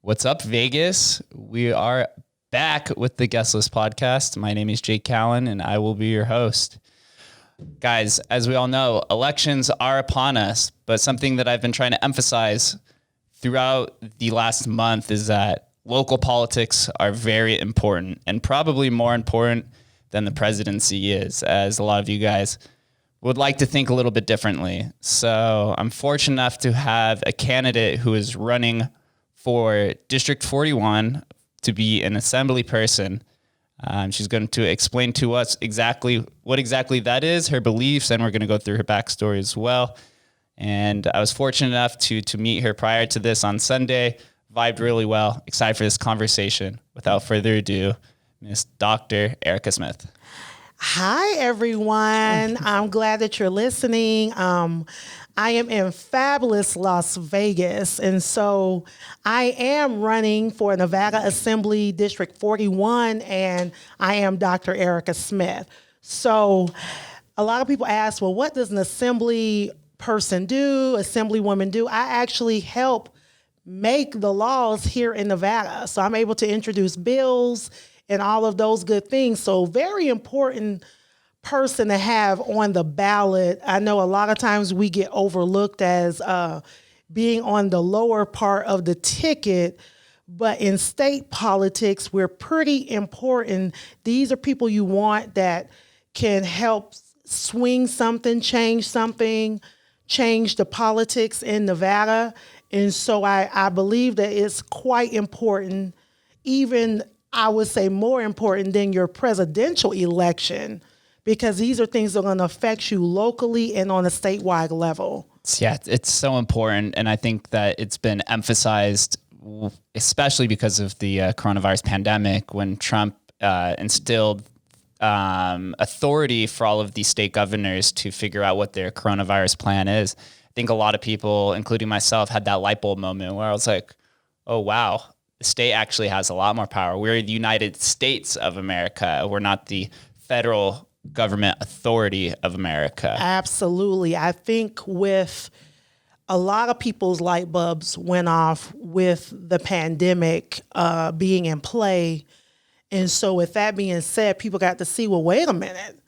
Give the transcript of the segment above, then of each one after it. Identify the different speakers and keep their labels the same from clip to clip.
Speaker 1: What's up, Vegas? We are back with the Guest List podcast. My name is Jake Gallen, and I will be your host. Guys, as we all know, elections are upon us, but something that I've been trying to emphasize throughout the last month is that local politics are very important, and probably more important than the presidency is, as a lot of you guys would like to think a little bit differently. So I'm fortunate enough to have a candidate who is running for District 41 to be an assembly person. She's going to explain to us what exactly that is, her beliefs, and we're going to go through her backstory as well. And I was fortunate enough to meet her prior to this on Sunday, vibed really well, excited for this conversation. Without further ado, Miss Dr. Erika Smith.
Speaker 2: Hi, everyone. I'm glad that you're listening. I am in fabulous Las Vegas, and so I am running for Nevada Assembly District 41, and I am Dr. Erika Smith. So a lot of people ask, well, what does an assembly person do, assemblywoman do? I actually help make the laws here in Nevada. So I'm able to introduce bills and all of those good things. So very important person to have on the ballot. I know a lot of times we get overlooked as being on the lower part of the ticket, but in state politics, we're pretty important. These are people you want that can help swing something, change the politics in Nevada. And so I believe that it's quite important, even I would say more important than your presidential election, because these are things that are going to affect you locally and on a statewide level.
Speaker 1: Yeah, it's so important. And I think that it's been emphasized, especially because of the coronavirus pandemic, when Trump instilled authority for all of these state governors to figure out what their coronavirus plan is. I think a lot of people, including myself, had that light bulb moment where I was like, oh, wow. The state actually has a lot more power. We're the United States of America. We're not the federal government authority of America.
Speaker 2: Absolutely. I think with a lot of people's light bulbs went off with the pandemic being in play. And so with that being said, people got to see, well, wait a minute.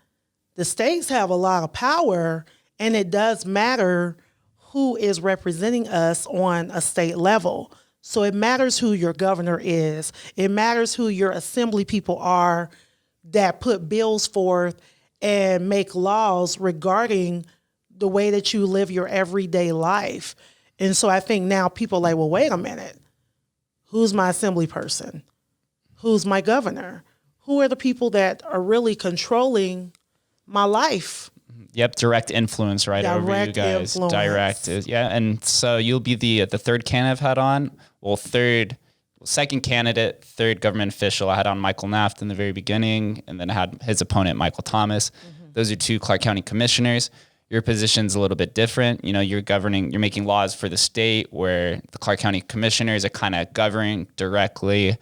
Speaker 2: The states have a lot of power, and it does matter who is representing us on a state level. So it matters who your governor is. It matters who your assembly people are that put bills forth and make laws regarding the way that you live your everyday life. And so I think now people are like, well, wait a minute. Who's my assembly person? Who's my governor? Who are the people that are really controlling my life?
Speaker 1: Yep, direct influence over you guys.
Speaker 2: Influence.
Speaker 1: Direct, yeah. And so you'll be the third candidate I've had on. Well, second candidate, third government official. I had on Michael Naft in the very beginning, and then I had his opponent, Michael Thomas. Mm-hmm. Those are two Clark County commissioners. Your position's a little bit different. You know, you're making laws for the state, where the Clark County commissioners are kind of governing directly,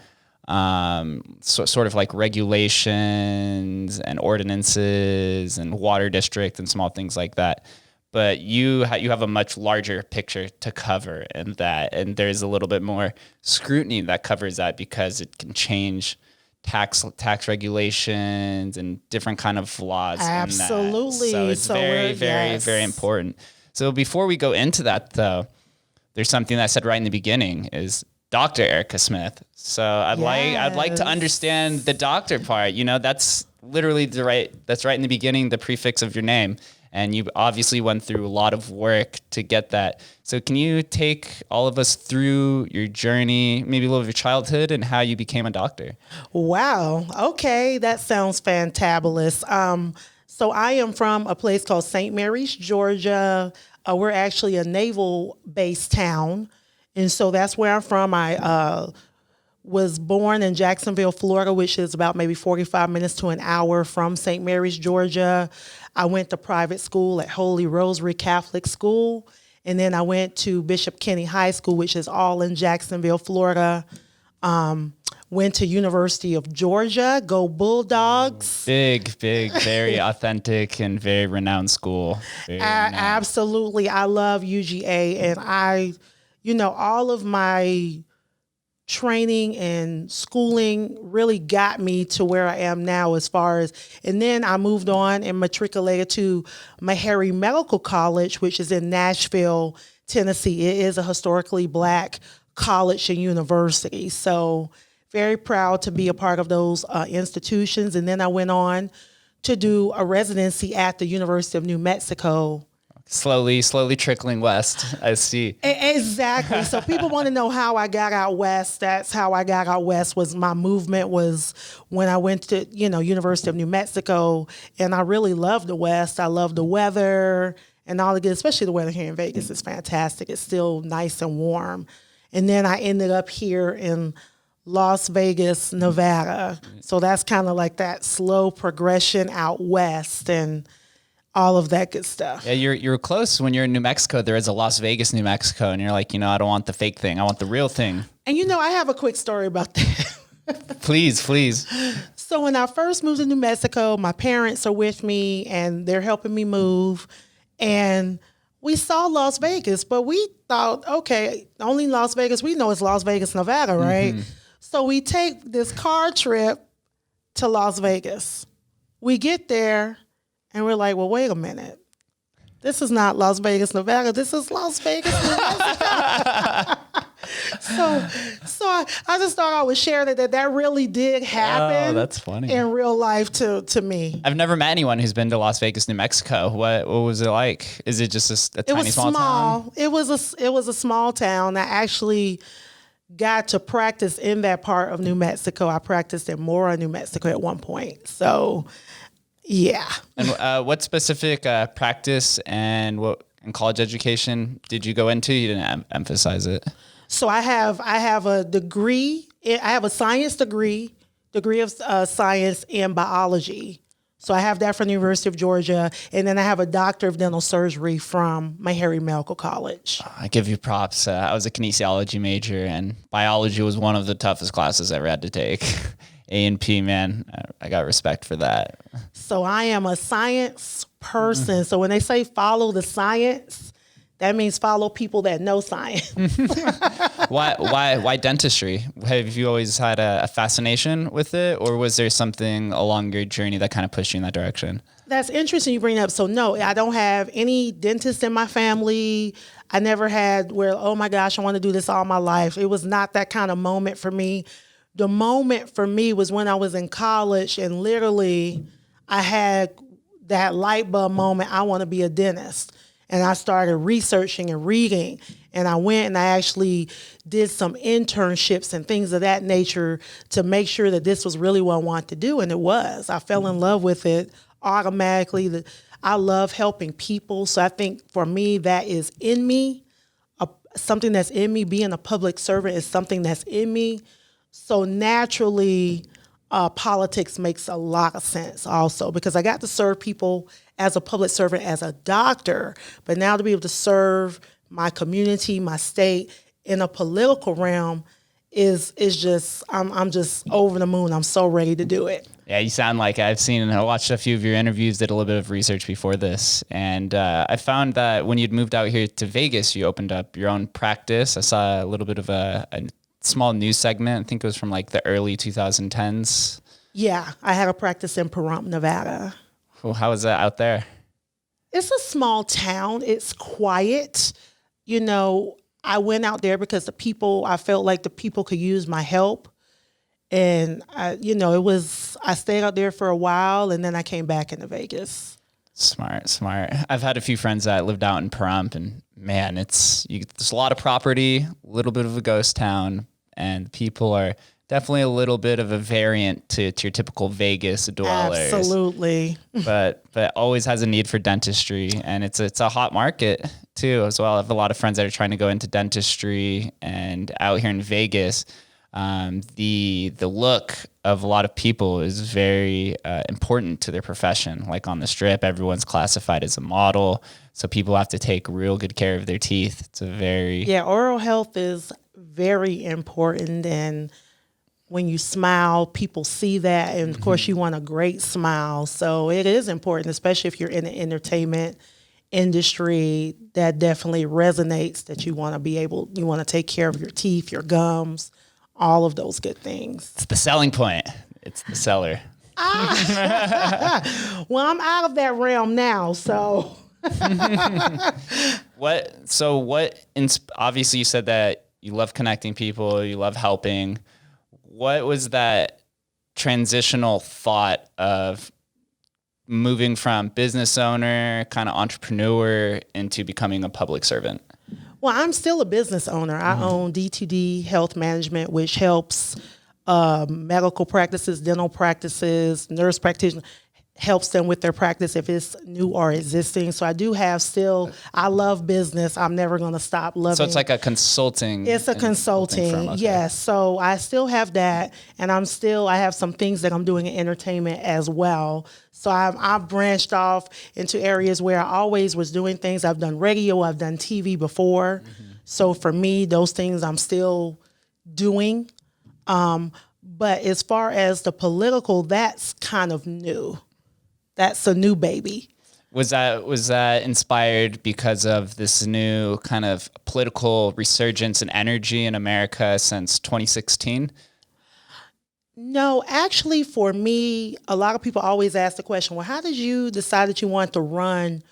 Speaker 1: sort of like regulations and ordinances and water district and small things like that. But you have a much larger picture to cover in that, and there's a little bit more scrutiny that covers that because it can change tax regulations and different kind of laws.
Speaker 2: Absolutely.
Speaker 1: So it's very important. So before we go into that, though, there's something that I said right in the beginning is Dr. Erika Smith. So I'd like to understand the doctor part. You know, that's literally that's right in the beginning, the prefix of your name. And you obviously went through a lot of work to get that. So can you take all of us through your journey, maybe a little of your childhood and how you became a doctor?
Speaker 2: Wow. Okay. That sounds fantabulous. So I am from a place called St. Mary's, Georgia. We're actually a naval-based town. And so that's where I'm from. I was born in Jacksonville, Florida, which is about maybe 45 minutes to an hour from St. Mary's, Georgia. I went to private school at Holy Rosary Catholic School. And then I went to Bishop Kenny High School, which is all in Jacksonville, Florida. Went to University of Georgia, go Bulldogs.
Speaker 1: Big, very authentic and very renowned school.
Speaker 2: Absolutely. I love UGA, and all of my training and schooling really got me to where I am now and then I moved on and matriculated to Meharry Medical College, which is in Nashville, Tennessee. It is a historically Black college and university. So very proud to be a part of those institutions. And then I went on to do a residency at the University of New Mexico.
Speaker 1: Slowly trickling west, I see.
Speaker 2: Exactly. So people want to know how I got out west. That's how I got out west. Was my movement was when I went to, University of New Mexico, and I really love the West. I love the weather and all the good, especially the weather here in Vegas is fantastic. It's still nice and warm. And then I ended up here in Las Vegas, Nevada. So that's kind of like that slow progression out west and all of that good stuff.
Speaker 1: Yeah, you're close. When you're in New Mexico, there is a Las Vegas, New Mexico, and you're like, I don't want the fake thing. I want the real thing.
Speaker 2: And I have a quick story about that.
Speaker 1: Please.
Speaker 2: So when I first moved to New Mexico, my parents are with me and they're helping me move. And we saw Las Vegas, but we thought, okay, only Las Vegas we know is Las Vegas, Nevada, right? Mm-hmm. So we take this car trip to Las Vegas. We get there. And we're like, well, wait a minute. This is not Las Vegas, Nevada. This is Las Vegas, Nevada. So I just thought I would share that really did happen.
Speaker 1: Oh, that's funny.
Speaker 2: In real life to me.
Speaker 1: I've never met anyone who's been to Las Vegas, New Mexico. What was it like? Is it just a tiny small town?
Speaker 2: It was a small town. I actually got to practice in that part of New Mexico. I practiced in Mora, New Mexico at one point. So. Yeah.
Speaker 1: And what specific practice and what in college education did you go into? You didn't emphasize it.
Speaker 2: So I have a degree. I have a science degree of science in biology. So I have that from the University of Georgia, and then I have a Doctorate of Dental Surgery from Meharry Medical College.
Speaker 1: I give you props. I was a kinesiology major, and biology was one of the toughest classes I ever had to take. A&P, man, I got respect for that.
Speaker 2: So I am a science person. So when they say follow the science, that means follow people that know science.
Speaker 1: Why dentistry? Have you always had a fascination with it, or was there something along your journey that kind of pushed you in that direction?
Speaker 2: That's interesting you bring it up. So no, I don't have any dentists in my family. I never had where, oh my gosh, I want to do this all my life. It was not that kind of moment for me. The moment for me was when I was in college and literally I had that light bulb moment. I want to be a dentist. And I started researching and reading. And I went and I actually did some internships and things of that nature to make sure that this was really what I wanted to do. And it was. I fell in love with it automatically. I love helping people. So I think for me, that is in me. Something that's in me. Being a public servant is something that's in me. So naturally, politics makes a lot of sense also because I got to serve people as a public servant, as a doctor, but now to be able to serve my community, my state in a political realm is just, I'm just over the moon. I'm so ready to do it.
Speaker 1: Yeah, you sound like I watched a few of your interviews, did a little bit of research before this. And I found that when you'd moved out here to Vegas, you opened up your own practice. I saw a little bit of a small news segment. I think it was from like the early 2010s.
Speaker 2: Yeah, I had a practice in Pahrump, Nevada.
Speaker 1: Well, how was that out there?
Speaker 2: It's a small town. It's quiet. I went out there because I felt like the people could use my help. And I stayed out there for a while and then I came back into Vegas.
Speaker 1: Smart. I've had a few friends that lived out in Pahrump and man, there's a lot of property, a little bit of a ghost town, and people are definitely a little bit of a variant to your typical Vegas dwellers.
Speaker 2: Absolutely.
Speaker 1: but always has a need for dentistry, and it's a hot market too as well. I have a lot of friends that are trying to go into dentistry, and out here in Vegas, the look of a lot of people is very important to their profession. Like on the Strip, everyone's classified as a model, so people have to take real good care of their teeth. It's
Speaker 2: oral health is very important, and when you smile, people see that, and of course you want a great smile. So it is important, especially if you're in the entertainment industry. That definitely resonates that you want to take care of your teeth, your gums, all of those good things.
Speaker 1: It's the selling point. It's the seller.
Speaker 2: Well, I'm out of that realm now, so.
Speaker 1: Obviously you said that you love connecting people, you love helping. What was that transitional thought of moving from business owner, kind of entrepreneur into becoming a public servant?
Speaker 2: Well, I'm still a business owner. I own D2D Health Management, which helps medical practices, dental practices, nurse practitioners, helps them with their practice if it's new or existing. So I do have I love business. I'm never going to stop loving.
Speaker 1: So it's like a consulting.
Speaker 2: It's a consulting. Firm, okay. Yes. So I still have that. And I have some things that I'm doing in entertainment as well. So I've branched off into areas where I always was doing things. I've done radio, I've done TV before. Mm-hmm. So for me, those things I'm still doing. But as far as the political, that's kind of new. That's a new baby.
Speaker 1: Was that inspired because of this new kind of political resurgence and energy in America since 2016?
Speaker 2: No, actually, for me, a lot of people always ask the question, well, how did you decide that you wanted to run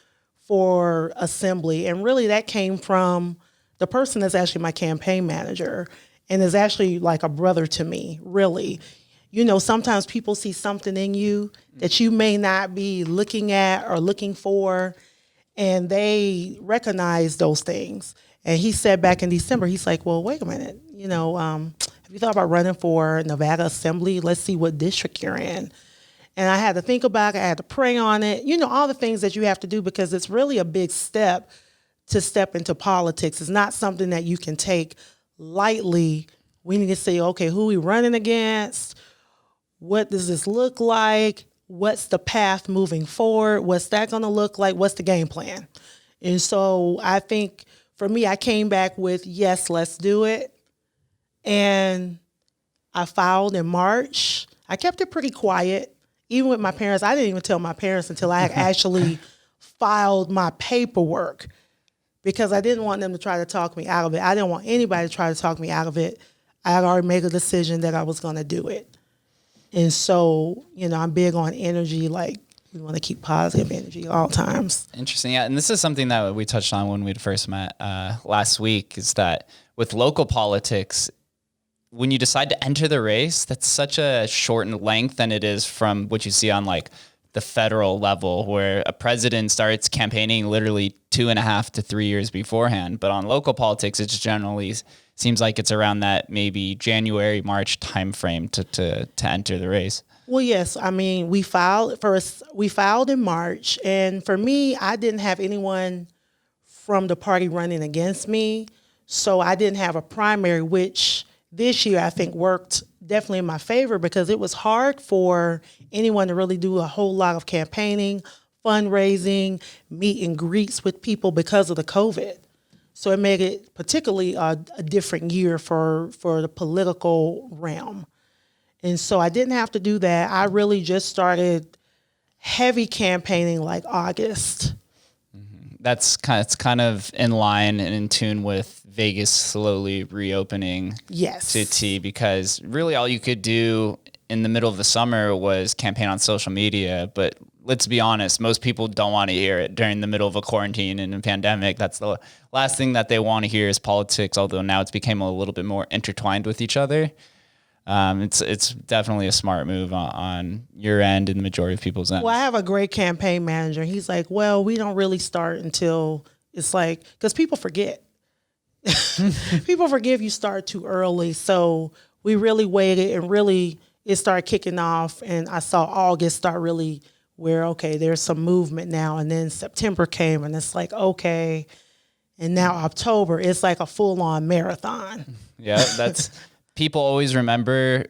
Speaker 2: for assembly? And really that came from the person that's actually my campaign manager and is actually like a brother to me, really. You know, sometimes people see something in you that you may not be looking at or looking for, and they recognize those things. And he said back in December, he's like, well, wait a minute, have you thought about running for Nevada Assembly? Let's see what district you're in. And I had to think about it. I had to pray on it. All the things that you have to do, because it's really a big step to step into politics. It's not something that you can take lightly. We need to say, okay, who are we running against? What does this look like? What's the path moving forward? What's that going to look like? What's the game plan? And so I think for me, I came back with, yes, let's do it. And I filed in March. I kept it pretty quiet. Even with my parents, I didn't even tell my parents until I had actually filed my paperwork, because I didn't want them to try to talk me out of it. I didn't want anybody to try to talk me out of it. I had already made a decision that I was going to do it. And so, I'm big on energy. Like, we want to keep positive energy all times.
Speaker 1: Interesting. Yeah. And this is something that we touched on when we first met last week, is that with local politics, when you decide to enter the race, that's such a shortened length than it is from what you see on like the federal level, where a president starts campaigning literally 2.5 to 3 years beforehand. But on local politics, it's generally seems like it's around that maybe January, March timeframe to enter the race.
Speaker 2: Well, yes. I mean, we filed in March. And for me, I didn't have anyone from the party running against me. So I didn't have a primary, which this year I think worked definitely in my favor, because it was hard for anyone to really do a whole lot of campaigning, fundraising, meet and greets with people because of the COVID. So it made it particularly a different year for the political realm. And so I didn't have to do that. I really just started heavy campaigning like August.
Speaker 1: Mm-hmm. It's kind of in line and in tune with Vegas slowly reopening to T, because really all you could do in the middle of the summer was campaign on social media. But let's be honest, most people don't want to hear it during the middle of a quarantine and a pandemic. That's the last thing that they want to hear is politics, although now it's become a little bit more intertwined with each other. It's definitely a smart move on your end and the majority of people's end.
Speaker 2: Well, I have a great campaign manager. He's like, well, we don't really start until it's like, because people forget. People forget if you start too early. So we really waited, and really it started kicking off. And I saw August start really where, okay, there's some movement now. And then September came, and it's like, okay. And now October, it's like a full-on marathon.
Speaker 1: Yeah, that's people always remember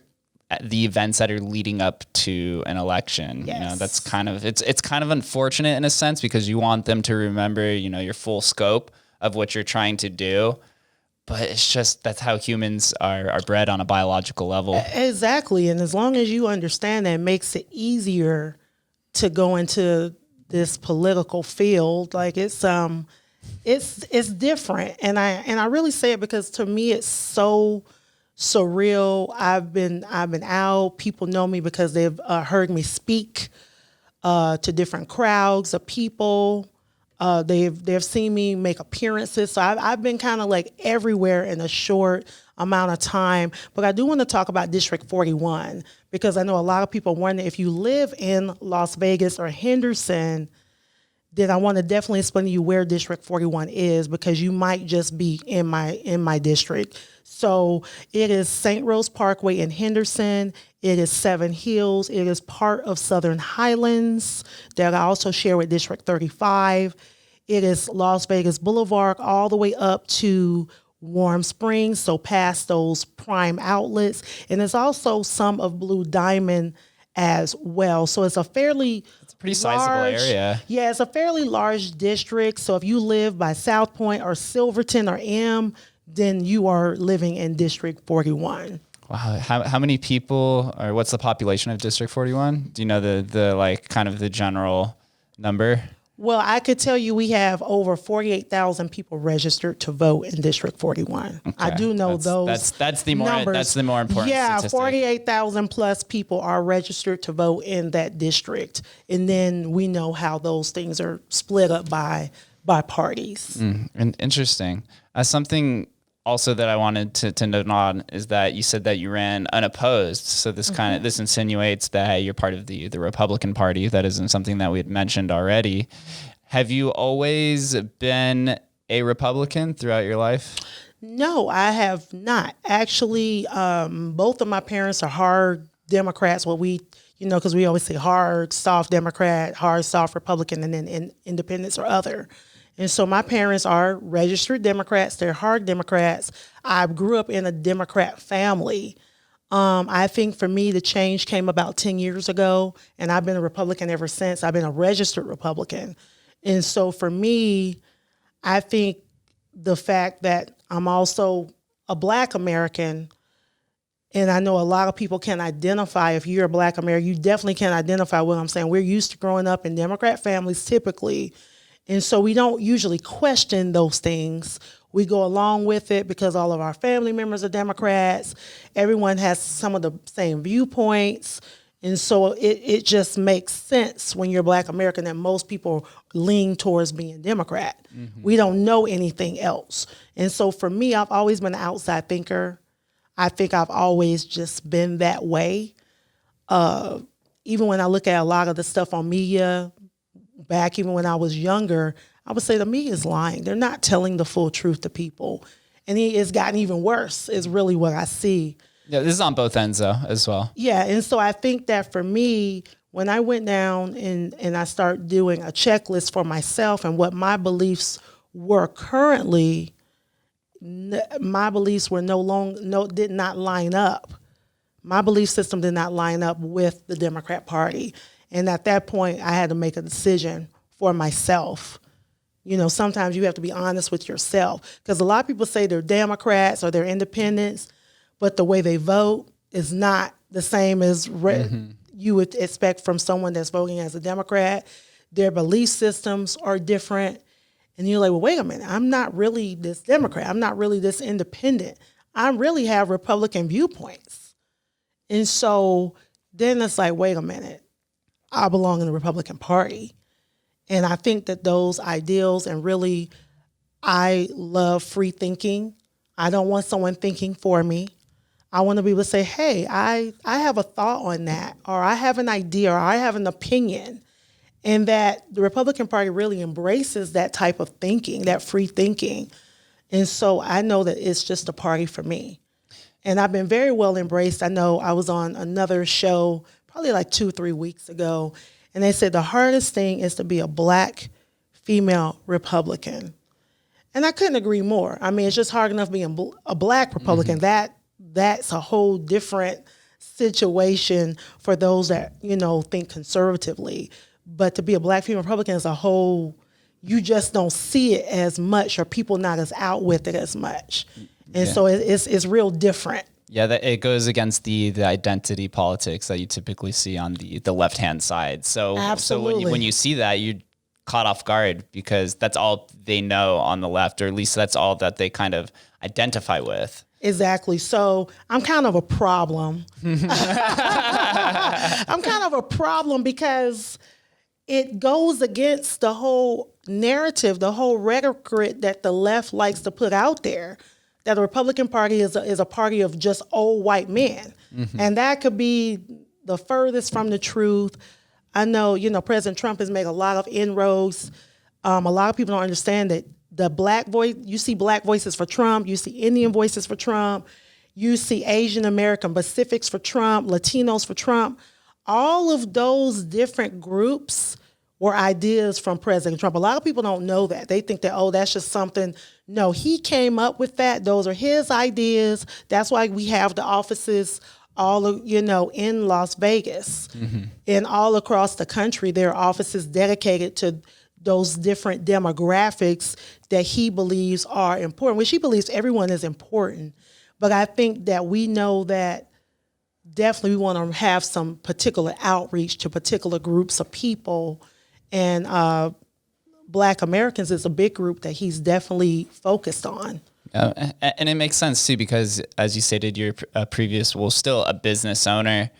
Speaker 1: the events that are leading up to an election.
Speaker 2: Yes.
Speaker 1: That's kind of it's kind of unfortunate in a sense, because you want them to remember, your full scope of what you're trying to do. But it's just, that's how humans are bred on a biological level.
Speaker 2: Exactly. And as long as you understand that, it makes it easier to go into this political field. Like it's different. And I really say it because to me it's so surreal. I've been out. People know me because they've heard me speak to different crowds of people. They've seen me make appearances. So I've been kind of like everywhere in a short amount of time. But I do want to talk about District 41 because I know a lot of people wonder if you live in Las Vegas or Henderson, then I want to definitely explain to you where District 41 is because you might just be in my district. So it is St. Rose Parkway in Henderson. It is Seven Hills. It is part of Southern Highlands that I also share with District 35. It is Las Vegas Boulevard all the way up to Warm Springs, so past those prime outlets. And it's also some of Blue Diamond as well. So it's a fairly
Speaker 1: pretty sizable area.
Speaker 2: Yeah, it's a fairly large district. So if you live by South Point or Silverton or M, then you are living in District 41.
Speaker 1: Wow. How many people, or what's the population of District 41? Do you know the like kind of the general number?
Speaker 2: Well, I could tell you we have over 48,000 people registered to vote in District 41. Okay. I do know
Speaker 1: that's the more
Speaker 2: numbers.
Speaker 1: That's the more important statistic.
Speaker 2: 48,000 plus people are registered to vote in that district, and then we know how those things are split up by parties.
Speaker 1: And interesting. Something also that I wanted to note on is that you said that you ran unopposed. So this this insinuates that you're part of the Republican Party. That isn't something that we had mentioned already. Have you always been a Republican throughout your life?
Speaker 2: No, I have not. Actually, both of my parents are hard Democrats. Well, because we always say hard, soft Democrat, hard, soft Republican, and then independents or other. And so my parents are registered Democrats. They're hard Democrats. I grew up in a Democrat family. I think for me, the change came about 10 years ago, and I've been a Republican ever since. I've been a registered Republican. And so for me, I think the fact that I'm also a Black American, and I know a lot of people can identify, if you're a Black American, you definitely can identify what I'm saying. We're used to growing up in Democrat families typically. And so we don't usually question those things. We go along with it because all of our family members are Democrats. Everyone has some of the same viewpoints. And so it just makes sense when you're Black American that most people lean towards being Democrat. Mm-hmm. We don't know anything else. And so for me, I've always been an outside thinker. I think I've always just been that way. Even when I look at a lot of the stuff on media, back even when I was younger, I would say the media is lying. They're not telling the full truth to people. And it's gotten even worse is really what I see.
Speaker 1: Yeah, this is on both ends though as well.
Speaker 2: Yeah, and so I think that for me, when I went down and I started doing a checklist for myself and what my beliefs were currently, my beliefs were did not line up. My belief system did not line up with the Democrat Party. And at that point, I had to make a decision for myself. Sometimes you have to be honest with yourself because a lot of people say they're Democrats or they're independents, but the way they vote is not the same as you would expect from someone that's voting as a Democrat. Their belief systems are different. And you're like, well, wait a minute, I'm not really this Democrat. I'm not really this independent. I really have Republican viewpoints. And so then it's like, wait a minute. I belong in the Republican Party. And I think that those ideals and really, I love free thinking. I don't want someone thinking for me. I want to be able to say, hey, I have a thought on that, or I have an idea, or I have an opinion. And that the Republican Party really embraces that type of thinking, that free thinking. And so I know that it's just a party for me. And I've been very well embraced. I know I was on another show probably like 2-3 weeks ago, and they said the hardest thing is to be a Black female Republican. And I couldn't agree more. I mean, it's just hard enough being a Black Republican. Mm-hmm. That's a whole different situation for those that, think conservatively. But to be a Black female Republican is a whole, you just don't see it as much, or people not as out with it as much. And so it's real different.
Speaker 1: Yeah, it goes against the identity politics that you typically see on the left-hand side. So,
Speaker 2: absolutely.
Speaker 1: So when you see that, you're caught off guard because that's all they know on the left, or at least that's all that they kind of identify with.
Speaker 2: Exactly. So I'm kind of a problem. I'm kind of a problem because it goes against the whole narrative, the whole rhetoric that the left likes to put out there, that the Republican Party is a party of just old white men. And that could be the furthest from the truth. I know, President Trump has made a lot of inroads. A lot of people don't understand that the black voice, you see black voices for Trump, you see Indian voices for Trump, you see Asian American Pacifics for Trump, Latinos for Trump. All of those different groups were ideas from President Trump. A lot of people don't know that. They think that, that's just something. No, he came up with that. Those are his ideas. That's why we have the offices all, in Las Vegas and all across the country. There are offices dedicated to those different demographics that he believes are important, which he believes everyone is important. But I think that we know that definitely we want to have some particular outreach to particular groups of people. And Black Americans is a big group that he's definitely focused on.
Speaker 1: And it makes sense too, because as you stated, you're still a business owner.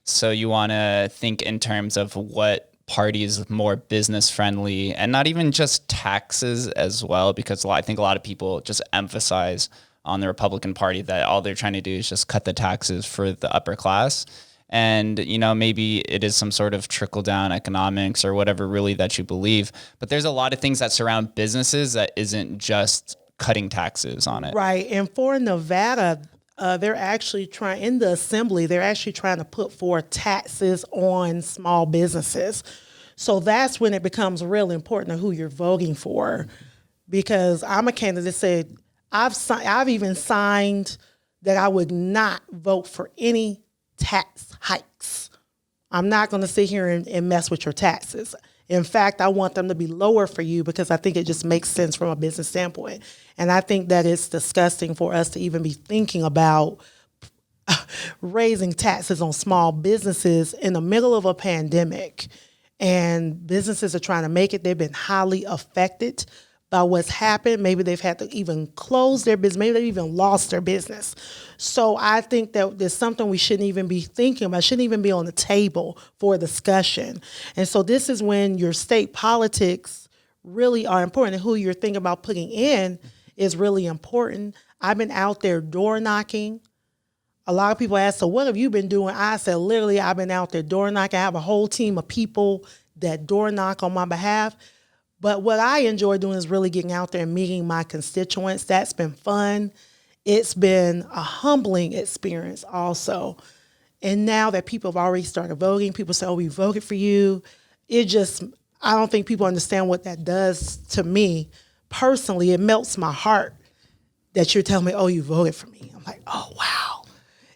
Speaker 1: So you want to think in terms of what party is more business friendly, and not even just taxes as well, because I think a lot of people just emphasize on the Republican Party that all they're trying to do is just cut the taxes for the upper class. And, maybe it is some sort of trickle down economics or whatever really that you believe. But there's a lot of things that surround businesses that isn't just cutting taxes on it.
Speaker 2: Right. And for Nevada, they're actually in the assembly, they're actually trying to put forth taxes on small businesses. So that's when it becomes really important who you're voting for. Because I'm a candidate that said, I've even signed that I would not vote for any tax hikes. I'm not going to sit here and mess with your taxes. In fact, I want them to be lower for you because I think it just makes sense from a business standpoint. And I think that it's disgusting for us to even be thinking about raising taxes on small businesses in the middle of a pandemic. And businesses are trying to make it. They've been highly affected by what's happened. Maybe they've had to even close their business. Maybe they've even lost their business. So I think that there's something we shouldn't even be thinking about, shouldn't even be on the table for discussion. And so this is when your state politics really are important, and who you're thinking about putting in is really important. I've been out there door knocking. A lot of people ask, so what have you been doing? I said, literally, I've been out there door knocking. I have a whole team of people that door knock on my behalf. But what I enjoy doing is really getting out there and meeting my constituents. That's been fun. It's been a humbling experience also. And now that people have already started voting, people say, we voted for you. I don't think people understand what that does to me. Personally, it melts my heart that you're telling me, you voted for me. I'm like, oh, wow.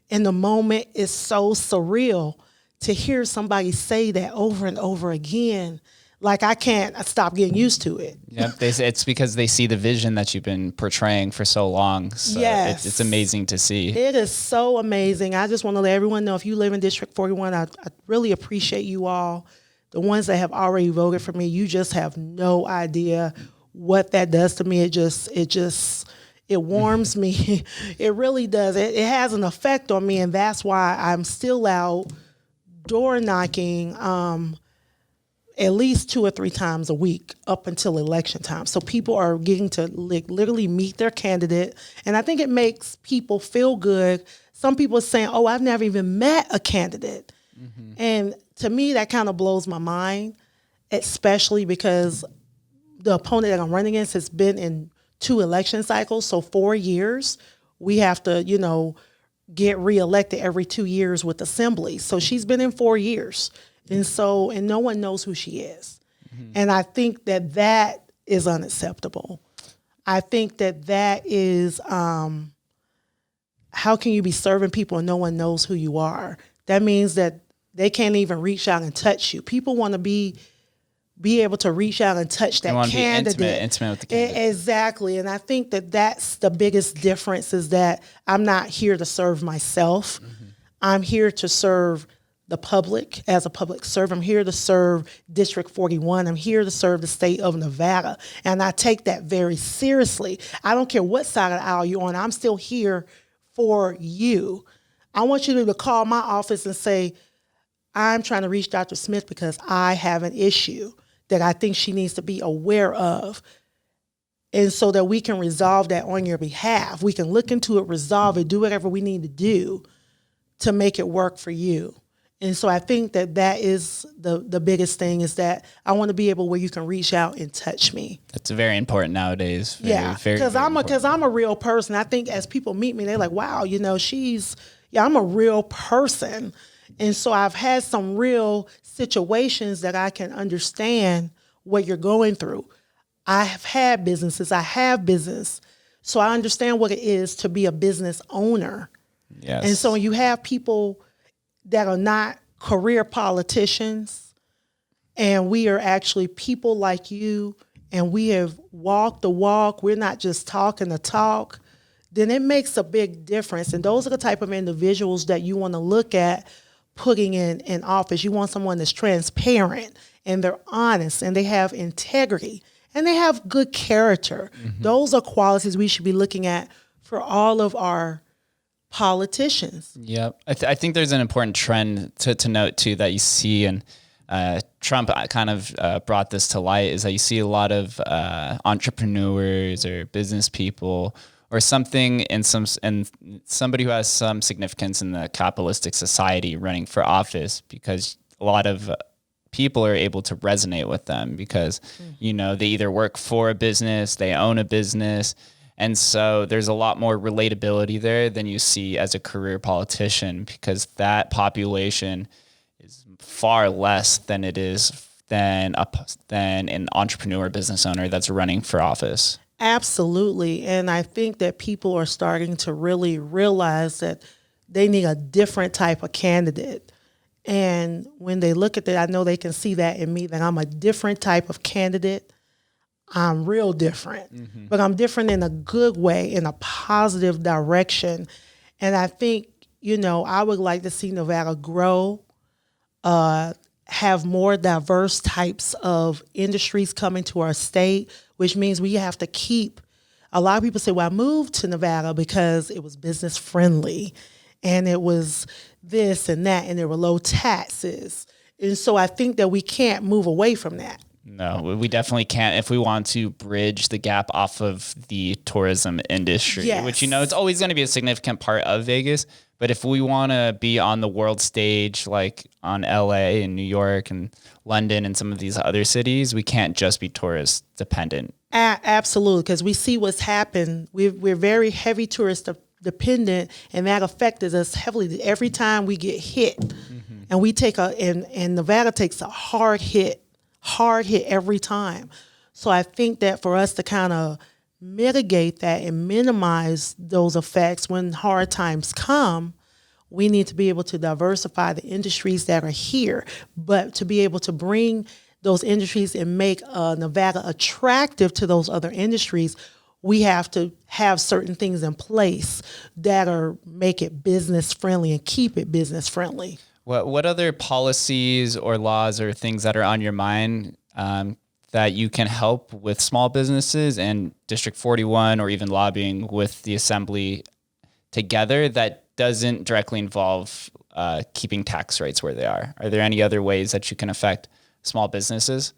Speaker 2: And the moment is so surreal to hear somebody say that over and over again. Like, I can't stop getting used to it.
Speaker 1: Yeah, it's because they see the vision that you've been portraying for so long. So
Speaker 2: yes.
Speaker 1: It's amazing to see.
Speaker 2: It is so amazing. I just want to let everyone know, if you live in District 41, I really appreciate you all. The ones that have already voted for me, you just have no idea what that does to me. It warms me. It really does. It has an effect on me, and that's why I'm still out door knocking at least 2 or 3 times a week up until election time. So people are getting to literally meet their candidate. And I think it makes people feel good. Some people are saying, I've never even met a candidate. Mm-hmm. And to me, that kind of blows my mind, especially because the opponent that I'm running against has been in 2 election cycles. So 4 years, we have to, get reelected every 2 years with assembly. So she's been in 4 years. And no one knows who she is. Mm-hmm. And I think that is unacceptable. I think that is, how can you be serving people and no one knows who you are? That means that they can't even reach out and touch you. People want to be able to reach out and touch that candidate.
Speaker 1: Be intimate with the candidate.
Speaker 2: Exactly. And I think that's the biggest difference, is that I'm not here to serve myself. Mm-hmm. I'm here to serve the public as a public servant. I'm here to serve District 41. I'm here to serve the state of Nevada. And I take that very seriously. I don't care what side of the aisle you're on. I'm still here for you. I want you to call my office and say, I'm trying to reach Dr. Smith because I have an issue that I think she needs to be aware of. And so that we can resolve that on your behalf. We can look into it, resolve it, do whatever we need to do to make it work for you. And so I think that is the biggest thing, is that I want to be able where you can reach out and touch me.
Speaker 1: That's very important nowadays.
Speaker 2: Because I'm a real person. I think as people meet me, they're like, wow, I'm a real person. And so I've had some real situations that I can understand what you're going through. I have had businesses. I have business. So I understand what it is to be a business owner.
Speaker 1: Yes.
Speaker 2: And so you have people that are not career politicians, and we are actually people like you, and we have walked the walk. We're not just talking the talk. Then it makes a big difference. And those are the type of individuals that you want to look at putting in office. You want someone that's transparent, and they're honest, and they have integrity, and they have good character. Mm-hmm. Those are qualities we should be looking at for all of our politicians.
Speaker 1: Yep. I think there's an important trend to note too that you see, and Trump kind of brought this to light, is that you see a lot of entrepreneurs or business people or something and somebody who has some significance in the capitalistic society running for office, because a lot of people are able to resonate with them because, they either work for a business, they own a business. And so there's a lot more relatability there than you see as a career politician, because that population is far less than it is than an entrepreneur business owner that's running for office.
Speaker 2: Absolutely. And I think that people are starting to really realize that they need a different type of candidate. And when they look at that, I know they can see that in me, that I'm a different type of candidate. I'm real different, but I'm different in a good way, in a positive direction. And I think, I would like to see Nevada grow, have more diverse types of industries coming to our state, which means we have to keep, a lot of people say, well, I moved to Nevada because it was business friendly and it was this and that, and there were low taxes. And so I think that we can't move away from that.
Speaker 1: No, we definitely can't if we want to bridge the gap off of the tourism industry, which, it's always going to be a significant part of Vegas. But if we want to be on the world stage, like on LA and New York and London and some of these other cities, we can't just be tourist dependent.
Speaker 2: Absolutely, because we see what's happened. We're very heavy tourist dependent, and that affected us heavily every time we get hit. And we and Nevada takes a hard hit every time. So I think that for us to kind of mitigate that and minimize those effects when hard times come, we need to be able to diversify the industries that are here, but to be able to bring those industries and make Nevada attractive to those other industries, we have to have certain things in place that make it business friendly and keep it business friendly.
Speaker 1: What other policies or laws or things that are on your mind that you can help with small businesses and District 41, or even lobbying with the Assembly together, that doesn't directly involve keeping tax rates where they are? Are there any other ways that you can affect small businesses?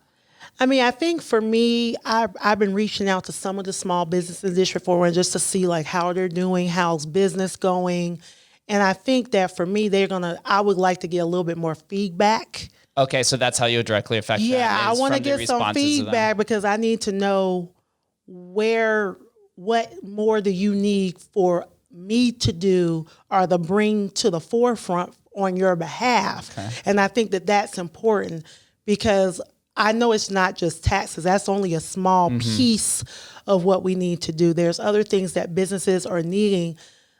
Speaker 2: I mean, I think for me, I've been reaching out to some of the small businesses in District 41 just to see how they're doing, how's business going. And I think that for me, I would like to get a little bit more feedback.
Speaker 1: Okay, so that's how you directly affect them.
Speaker 2: Yeah, I want to get some feedback because I need to know what more do you need for me to do or to bring to the forefront on your behalf. Okay. And I think that that's important because I know it's not just taxes. That's only a small piece of what we need to do. There's other things that businesses are needing,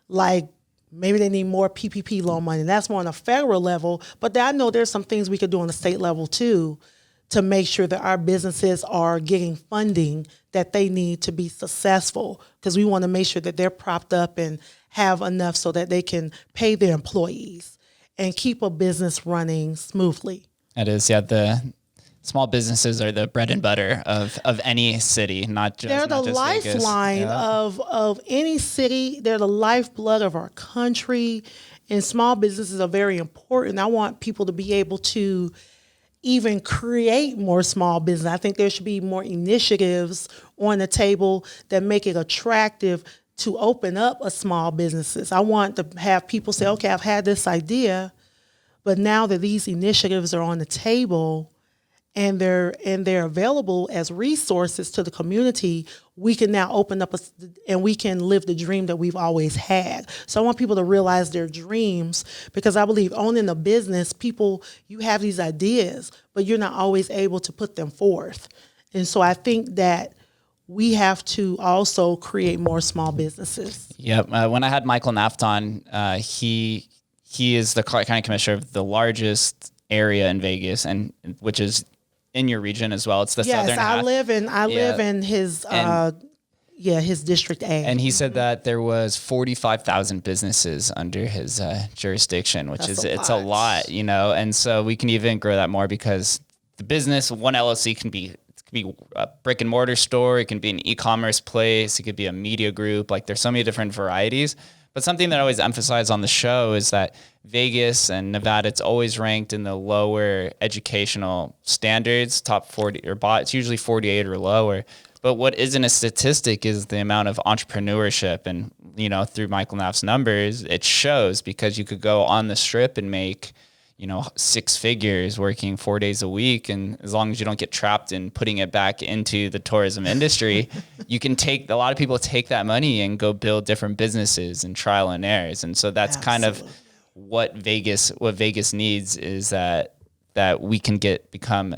Speaker 2: like maybe they need more PPP loan money. That's more on a federal level, but I know there's some things we could do on the state level too to make sure that our businesses are getting funding that they need to be successful, because we want to make sure that they're propped up and have enough so that they can pay their employees and keep a business running smoothly.
Speaker 1: It is, yeah. small businesses are the bread and butter of any city, not just
Speaker 2: They're
Speaker 1: not
Speaker 2: the
Speaker 1: just Vegas.
Speaker 2: lifeline of any city. They're the lifeblood of our country, and small businesses are very important. I want people to be able to even create more small business. I think there should be more initiatives on the table that make it attractive to open up a small businesses. I want to have people say, okay, I've had this idea, but now that these initiatives are on the table and they're available as resources to the community, we can now open up and we can live the dream that we've always had. So I want people to realize their dreams, because I believe owning a business, you have these ideas, but you're not always able to put them forth. And so I think that we have to also create more small businesses.
Speaker 1: Yep. When I had Michael Naft on, he is the county commissioner of the largest area in Vegas, and which is in your region as well. It's the southern half.
Speaker 2: I live in his his district A.
Speaker 1: And he said that there was 45,000 businesses under his jurisdiction, which it's a lot, And so we can even grow that more, because the business, one LLC can be a brick and mortar store, it can be an e-commerce place, it could be a media group. Like, there's so many different varieties. But something that I always emphasize on the show is that Vegas and Nevada, it's always ranked in the lower educational standards, top 40 it's usually 48 or lower. But what isn't a statistic is the amount of entrepreneurship. And, through Michael Naft's numbers, it shows, because you could go on the Strip and make, 6 figures working 4 days a week. And as long as you don't get trapped in putting it back into the tourism industry, you can a lot of people take that money and go build different businesses and trial and errors. And so that's kind of what Vegas needs, is that we can become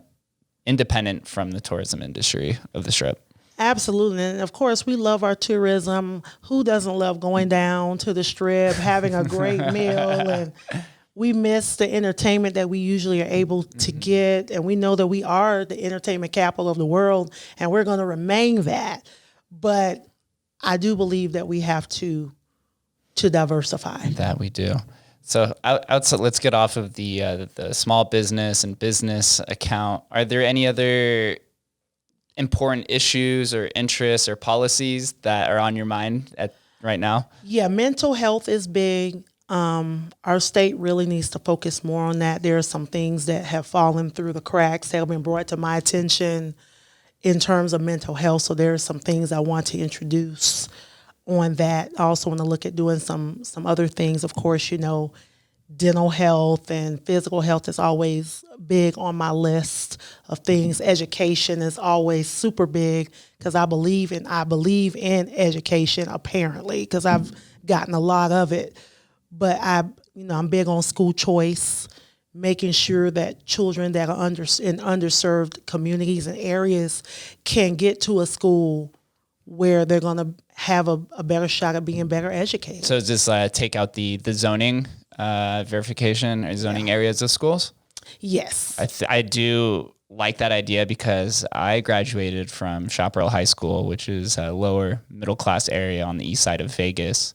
Speaker 1: independent from the tourism industry of the Strip.
Speaker 2: Absolutely. And of course, we love our tourism. Who doesn't love going down to the Strip, having a great meal? And we miss the entertainment that we usually are able to get. And we know that we are the entertainment capital of the world, and we're going to remain that. But I do believe that we have to diversify.
Speaker 1: That we do. So outside, let's get off of the small business and business account. Are there any other important issues or interests or policies that are on your mind right now?
Speaker 2: Yeah, mental health is big. Our state really needs to focus more on that. There are some things that have fallen through the cracks that have been brought to my attention in terms of mental health. So there are some things I want to introduce on that. I also want to look at doing some other things. Of course, dental health and physical health is always big on my list of things. Education is always super big, because I believe in education, apparently, because I've gotten a lot of it. But I'm big on school choice, making sure that children that are in underserved communities and areas can get to a school where they're going to have a better shot at being better educated.
Speaker 1: So is this take out the zoning verification or zoning areas of schools?
Speaker 2: Yes.
Speaker 1: I do like that idea, because I graduated from Chaparral High School, which is a lower middle class area on the east side of Vegas.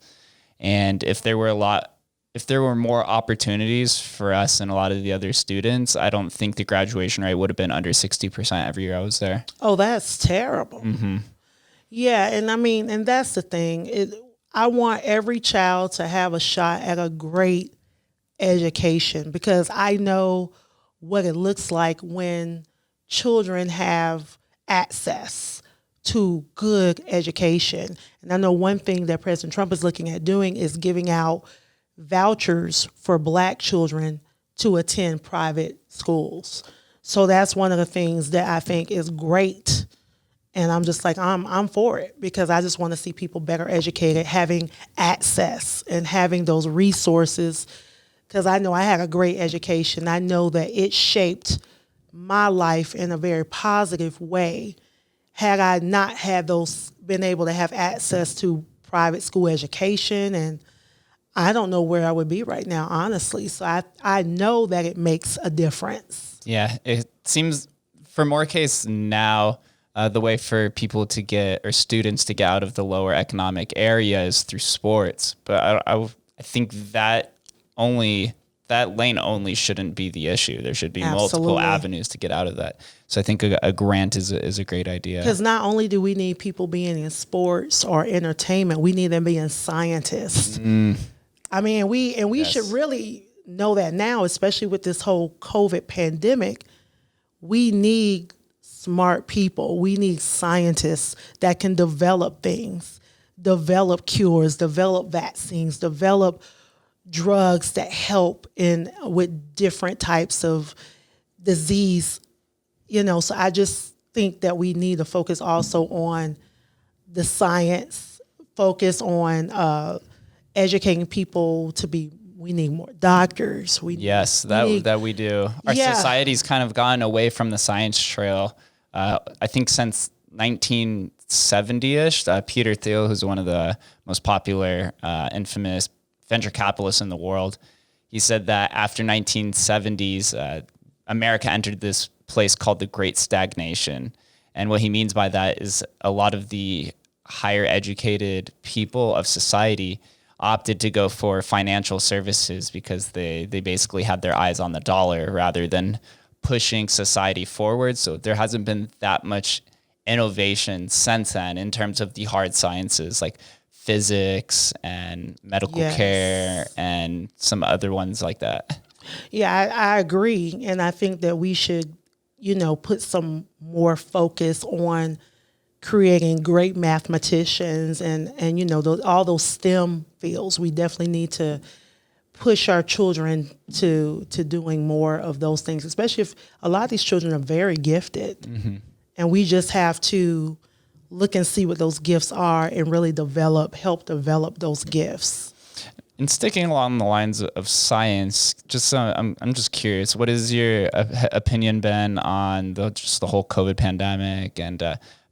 Speaker 1: And if there were more opportunities for us and a lot of the other students, I don't think the graduation rate would have been under 60% every year I was there.
Speaker 2: Oh, that's terrible.
Speaker 1: Mm-hmm.
Speaker 2: Yeah, and that's the thing. I want every child to have a shot at a great education, because I know what it looks like when children have access to good education. And I know one thing that President Trump is looking at doing is giving out vouchers for Black children to attend private schools. So that's one of the things that I think is great. And I'm just like, I'm for it, because I just want to see people better educated, having access and having those resources, because I know I had a great education. I know that it shaped my life in a very positive way. Had I not been able to have access to private school education, and I don't know where I would be right now, honestly. So I know that it makes a difference.
Speaker 1: Yeah, it seems for more case now, the way for people to get, or students to get out of the lower economic area, is through sports. But I think that only that lane only shouldn't be the issue. There should be
Speaker 2: Absolutely.
Speaker 1: multiple avenues to get out of that. So I think a grant is a great idea.
Speaker 2: Because not only do we need people being in sports or entertainment, we need them being scientists. I mean, we should really know that now, especially with this whole COVID pandemic. We need smart people. We need scientists that can develop things, develop cures, develop vaccines, develop drugs that help with different types of disease. So I just think that we need to focus also on the science, focus on educating people we need more doctors.
Speaker 1: We do. Our society's kind of gone away from the science trail. I think since 1970-ish, Peter Thiel, who's one of the most popular, infamous venture capitalists in the world, he said that after 1970s, America entered this place called the Great Stagnation. And what he means by that is a lot of the higher educated people of society opted to go for financial services because they basically had their eyes on the dollar rather than pushing society forward. So there hasn't been that much innovation since then in terms of the hard sciences like physics and medical care and some other ones like that.
Speaker 2: Yeah, I agree. And I think that we should, put some more focus on creating great mathematicians and all those STEM fields. We definitely need to push our children to doing more of those things, especially if a lot of these children are very gifted. Mm-hmm. And we just have to look and see what those gifts are and really help develop those gifts.
Speaker 1: And sticking along the lines of science, I'm just curious, what is your opinion been on the whole COVID pandemic and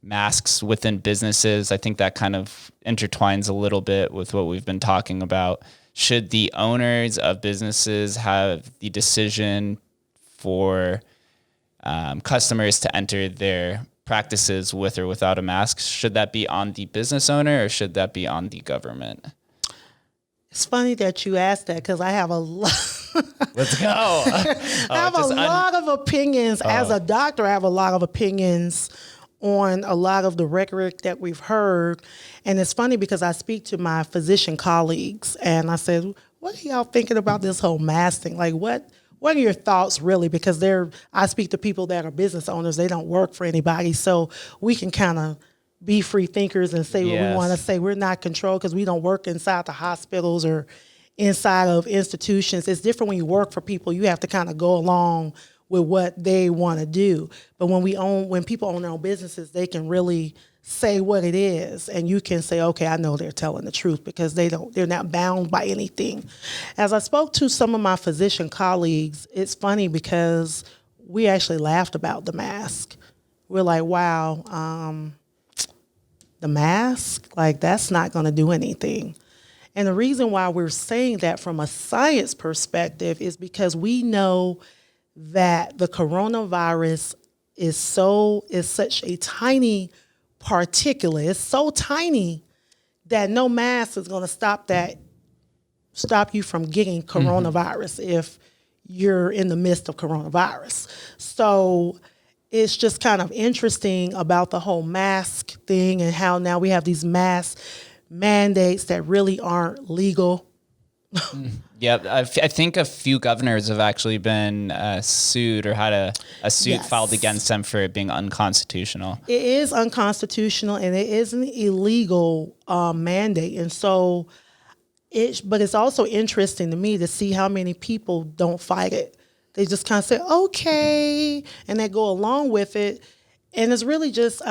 Speaker 1: masks within businesses? I think that kind of intertwines a little bit with what we've been talking about. Should the owners of businesses have the decision for customers to enter their practices with or without a mask? Should that be on the business owner or should that be on the government?
Speaker 2: It's funny that you asked that because I have a lot.
Speaker 1: Let's go.
Speaker 2: I have a lot of opinions. As a doctor, I have a lot of opinions on a lot of the rhetoric that we've heard. And it's funny because I speak to my physician colleagues and I said, what are y'all thinking about this whole mask thing? Like, what are your thoughts really? Because I speak to people that are business owners. They don't work for anybody. So we can kind of be free thinkers and say what we want to say. We're not controlled because we don't work inside the hospitals or inside of institutions. It's different when you work for people. You have to kind of go along with what they want to do. But when people own their own businesses, they can really say what it is. And you can say, okay, I know they're telling the truth because they're not bound by anything. As I spoke to some of my physician colleagues, it's funny because we actually laughed about the mask. We're like, wow, the mask, like that's not going to do anything. And the reason why we're saying that from a science perspective is because we know that the coronavirus is such a tiny particulate. It's so tiny that no mask is going to stop you from getting coronavirus if you're in the midst of coronavirus. So it's just kind of interesting about the whole mask thing and how now we have these mask mandates that really aren't legal.
Speaker 1: Yeah, I think a few governors have actually been sued or had a suit filed against them for it being unconstitutional.
Speaker 2: It is unconstitutional and it is an illegal mandate. And so, but it's also interesting to me to see how many people don't fight it. They just kind of say, okay, and they go along with it. And it's really just,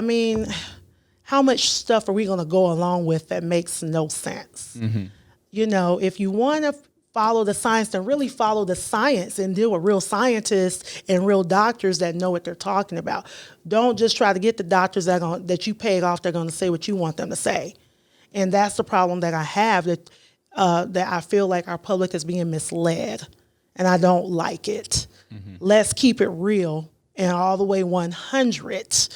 Speaker 2: how much stuff are we going to go along with that makes no sense? Mm-hmm. If you want to follow the science, then really follow the science and deal with real scientists and real doctors that know what they're talking about. Don't just try to get the doctors that you paid off, they're going to say what you want them to say. And that's the problem that I have, that I feel like our public is being misled. And I don't like it. Mm-hmm. Let's keep it real and all the way 100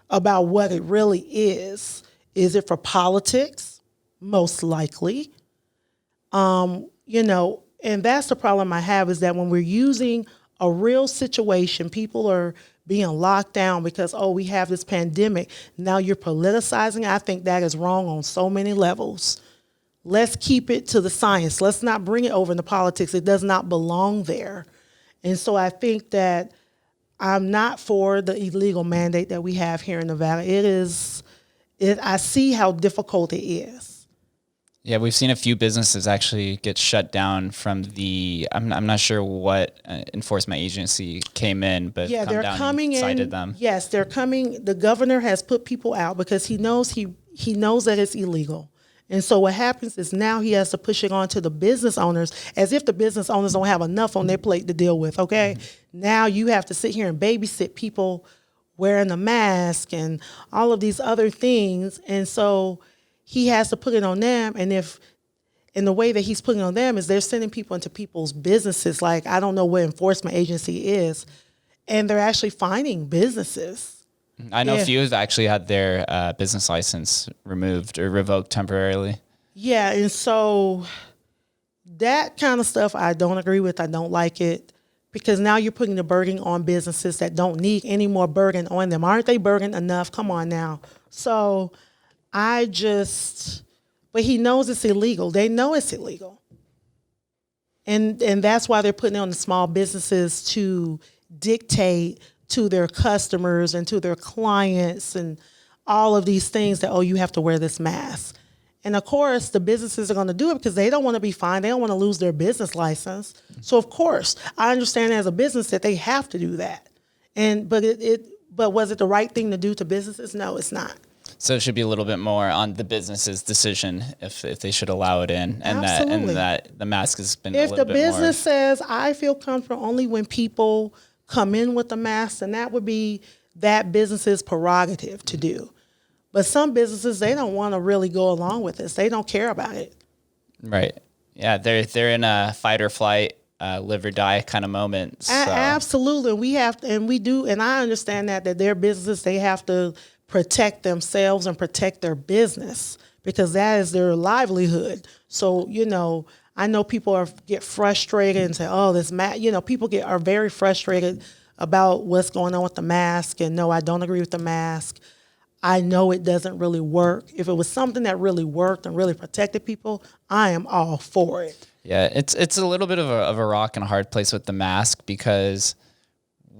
Speaker 2: about what it really is. Is it for politics? Most likely. And And that's the problem I have, is that when we're using a real situation, people are being locked down because, oh, we have this pandemic. Now you're politicizing. I think that is wrong on so many levels. Let's keep it to the science. Let's not bring it over into politics. It does not belong there. And so I think that I'm not for the illegal mandate that we have here in Nevada. I see how difficult it is.
Speaker 1: Yeah, we've seen a few businesses actually get shut down from I'm not sure what enforcement agency came in, but
Speaker 2: yeah, they're coming in.
Speaker 1: Cited them.
Speaker 2: Yes, they're coming. The governor has put people out because he knows that it's illegal. And so what happens is now he has to push it on to the business owners, as if the business owners don't have enough on their plate to deal with, okay? Mm-hmm. Now you have to sit here and babysit people wearing a mask and all of these other things. And so he has to put it on them. And the way that he's putting it on them is they're sending people into people's businesses. Like, I don't know what enforcement agency is. And they're actually fining businesses.
Speaker 1: I know a few have actually had their business license removed or revoked temporarily.
Speaker 2: Yeah, and so that kind of stuff I don't agree with. I don't like it, because now you're putting the burden on businesses that don't need any more burden on them. Aren't they burdened enough? Come on now. So but he knows it's illegal. They know it's illegal. And that's why they're putting it on the small businesses to dictate to their customers and to their clients and all of these things that, oh, you have to wear this mask. And of course, the businesses are going to do it because they don't want to be fined. They don't want to lose their business license. So of course, I understand as a business that they have to do that. But was it the right thing to do to businesses? No, it's not.
Speaker 1: So it should be a little bit more on the business's decision if they should allow it in, and
Speaker 2: Absolutely.
Speaker 1: that the mask has been
Speaker 2: if
Speaker 1: a little
Speaker 2: the
Speaker 1: bit more.
Speaker 2: business says, I feel comfortable only when people come in with a mask, and that would be that business's prerogative to do. But some businesses, they don't want to really go along with this. They don't care about it.
Speaker 1: Right. Yeah, they're in a fight or flight, live or die kind of moment. So.
Speaker 2: Absolutely. And I understand that their businesses, they have to protect themselves and protect their business, because that is their livelihood. So, I know people get frustrated and say, oh, this mask, people are very frustrated about what's going on with the mask. And no, I don't agree with the mask. I know it doesn't really work. If it was something that really worked and really protected people, I am all for it.
Speaker 1: Yeah, it's a little bit of a rock and a hard place with the mask, because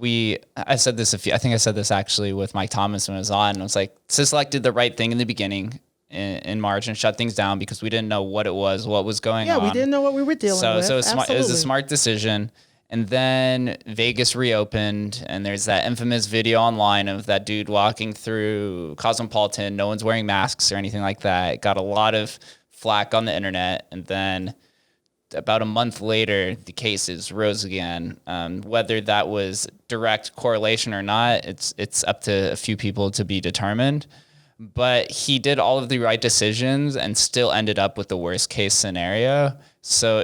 Speaker 1: I said this I think I said this actually with Mike Thomas when I was on. And I was like, Sislak did the right thing in the beginning in March and shut things down because we didn't know what it was, what was going on.
Speaker 2: Yeah, we didn't know what we were dealing with.
Speaker 1: So it was a smart decision. And then Vegas reopened, and there's that infamous video online of that dude walking through Cosmopolitan. No one's wearing masks or anything like that. It got a lot of flack on the internet. And then about a month later, the cases rose again. Whether that was direct correlation or not, it's up to a few people to be determined. But he did all of the right decisions and still ended up with the worst case scenario. So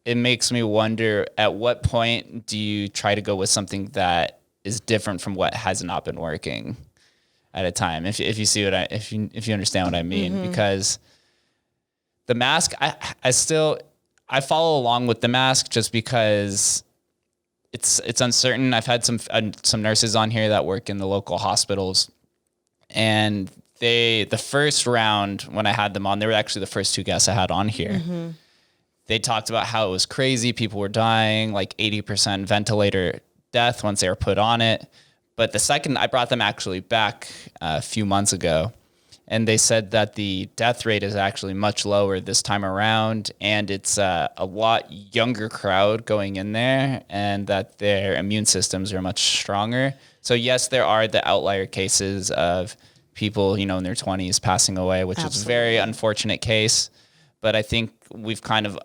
Speaker 1: it makes me wonder, at what point do you try to go with something that is different from what has not been working at a time? If you see if you understand what I mean, mm-hmm. Because the mask, I follow along with the mask just because it's uncertain. I've had some nurses on here that work in the local hospitals, and the first round when I had them on, they were actually the first two guests I had on here. Mm-hmm. They talked about how it was crazy. People were dying, like 80% ventilator death once they were put on it. But the second, I brought them actually back a few months ago, and they said that the death rate is actually much lower this time around, and it's a lot younger crowd going in there, and that their immune systems are much stronger. So yes, there are the outlier cases of people, in their 20s passing away, which Absolutely. Is a very unfortunate case. But I think we've kind of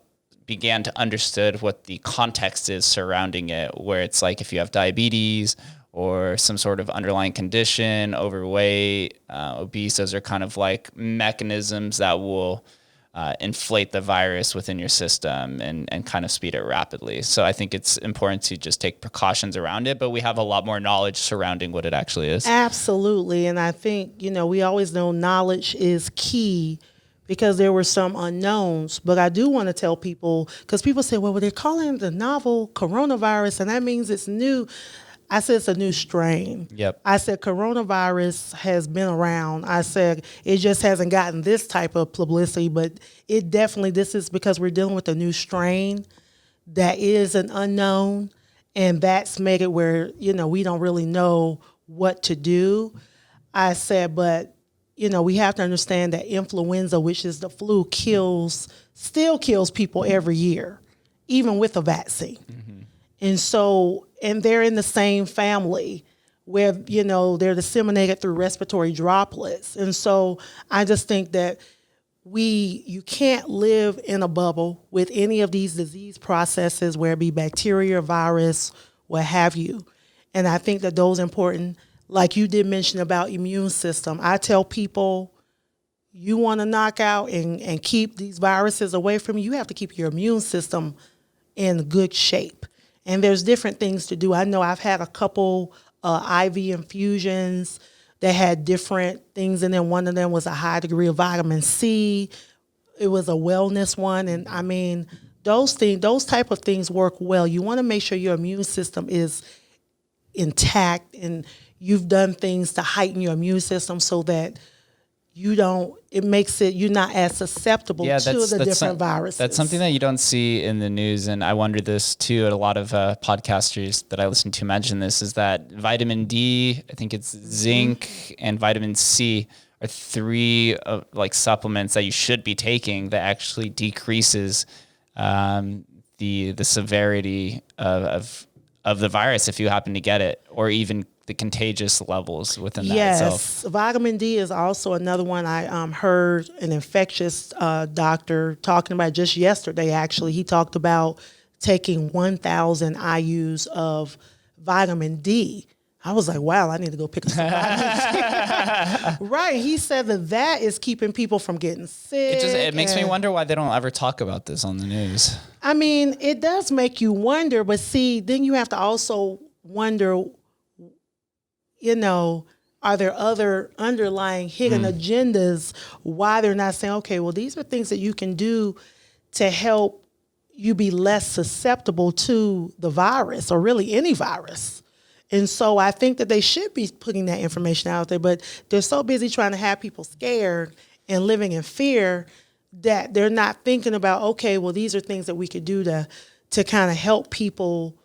Speaker 1: began to understood what the context is surrounding it, where it's like if you have diabetes or some sort of underlying condition, overweight, obese, those are kind of like mechanisms that will inflate the virus within your system and kind of speed it rapidly. So I think it's important to just take precautions around it, but we have a lot more knowledge surrounding what it actually is.
Speaker 2: Absolutely. And I think, we always know knowledge is key because there were some unknowns. But I do want to tell people, because people say, well, they're calling it the novel coronavirus, and that means it's new. I said it's a new strain.
Speaker 1: Yep.
Speaker 2: I said coronavirus has been around. I said it just hasn't gotten this type of publicity, but it definitely, this is because we're dealing with a new strain that is an unknown, and that's made it where, we don't really know what to do. I said, but, we have to understand that influenza, which is the flu, still kills people every year, even with a vaccine. Mm-hmm. And so, and they're in the same family where, they're disseminated through respiratory droplets. And so I just think that you can't live in a bubble with any of these disease processes, where it be bacteria, virus, what have you. And I think that those are important. Like you did mention about immune system, I tell people, you want to knock out and keep these viruses away from you, you have to keep your immune system in good shape. And there's different things to do. I know I've had a couple IV infusions that had different things in them. One of them was a high degree of vitamin C. It was a wellness one. And I mean, those type of things work well. You want to make sure your immune system is intact, and you've done things to heighten your immune system so that you're not as susceptible to the different viruses.
Speaker 1: That's something that you don't see in the news. And I wonder this too, at a lot of podcasters that I listen to mention this, is that vitamin D, I think it's zinc, and vitamin C are three supplements that you should be taking that actually decreases the severity of the virus if you happen to get it, or even the contagious levels within that itself.
Speaker 2: Yes, vitamin D is also another one. I heard an infectious doctor talking about just yesterday, actually. He talked about taking 1,000 IUs of vitamin D. I was like, wow, I need to go pick up some vitamin D. Right, he said that is keeping people from getting sick.
Speaker 1: It makes me wonder why they don't ever talk about this on the news.
Speaker 2: I mean, it does make you wonder, but see, then you have to also wonder, are there other underlying hidden agendas why they're not saying, okay, well, these are things that you can do to help you be less susceptible to the virus, or really any virus. And so I think that they should be putting that information out there, but they're so busy trying to have people scared and living in fear that they're not thinking about, okay, well, these are things that we could do to kind of help people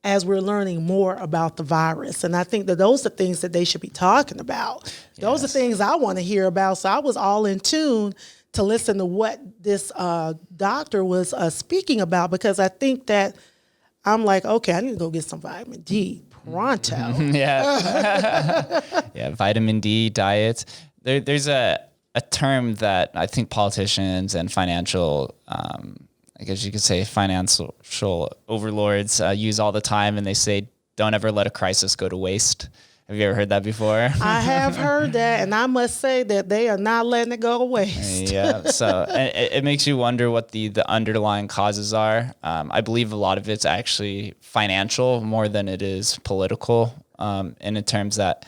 Speaker 2: as we're learning more about the virus. And I think that those are things that they should be talking about. Yes. Those are things I want to hear about. So I was all in tune to listen to what this doctor was speaking about, because I think that I'm like, okay, I need to go get some vitamin D pronto.
Speaker 1: Yeah. Yeah, vitamin D diet. There's a term that I think politicians and financial, I guess you could say financial overlords use all the time, and they say, don't ever let a crisis go to waste. Have you ever heard that before?
Speaker 2: I have heard that, and I must say that they are not letting it go to waste.
Speaker 1: Yeah, so it makes you wonder what the underlying causes are. I believe a lot of it's actually financial more than it is political, and in terms that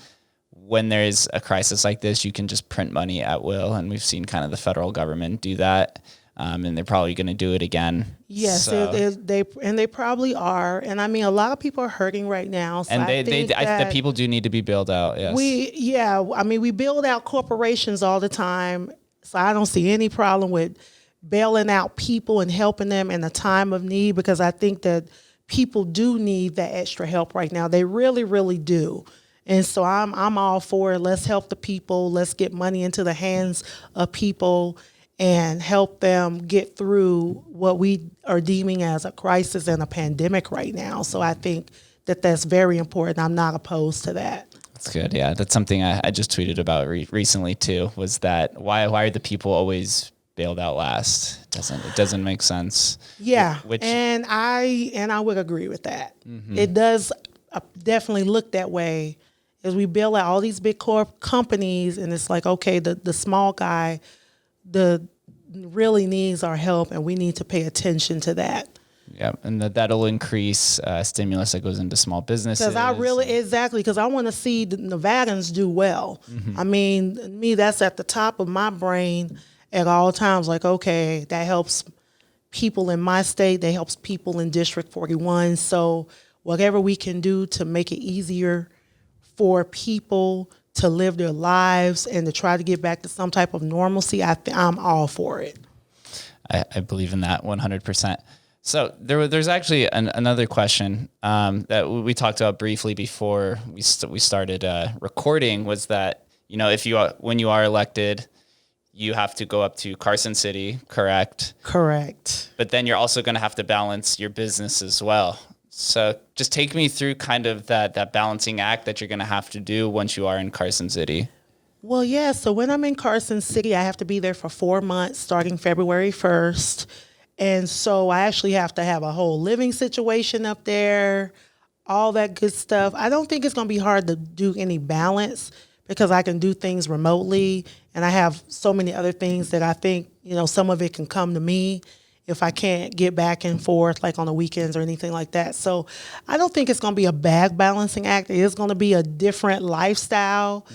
Speaker 1: when there's a crisis like this, you can just print money at will, and we've seen kind of the federal government do that. And they're probably going to do it again. Yes,
Speaker 2: so. they probably are. And I mean, a lot of people are hurting right now. So
Speaker 1: and the people do need to be bailed out. Yes.
Speaker 2: We build out corporations all the time. So I don't see any problem with bailing out people and helping them in a time of need, because I think that people do need that extra help right now. They really, really do. And so I'm all for it. Let's help the people. Let's get money into the hands of people and help them get through what we are deeming as a crisis and a pandemic right now. So I think that that's very important. I'm not opposed to that.
Speaker 1: That's good. Yeah, that's something I just tweeted about recently too, was that why are the people always bailed out last? It doesn't make sense.
Speaker 2: Yeah, and I would agree with that. Mm-hmm. It does definitely look that way as we bail out all these big companies, and it's like, okay, the small guy really needs our help, and we need to pay attention to that.
Speaker 1: Yeah, and that'll increase stimulus that goes into small businesses.
Speaker 2: Because I want to see the Nevadans do well. Mm-hmm. I mean, that's at the top of my brain at all times. Like, okay, that helps people in my state, that helps people in District 41. So whatever we can do to make it easier for people to live their lives and to try to get back to some type of normalcy, I'm all for it.
Speaker 1: I believe in that 100%. So there's actually another question that we talked about briefly before we started recording, was that, when you are elected, you have to go up to Carson City, correct?
Speaker 2: Correct.
Speaker 1: But then you're also going to have to balance your business as well. So just take me through kind of that balancing act that you're going to have to do once you are in Carson City.
Speaker 2: Well, yeah. So when I'm in Carson City, I have to be there for 4 months starting February 1st. And so I actually have to have a whole living situation up there, all that good stuff. I don't think it's going to be hard to do any balance because I can do things remotely. And I have so many other things that I think, some of it can come to me if I can't get back and forth like on the weekends or anything like that. So I don't think it's going to be a bad balancing act. It is going to be a different lifestyle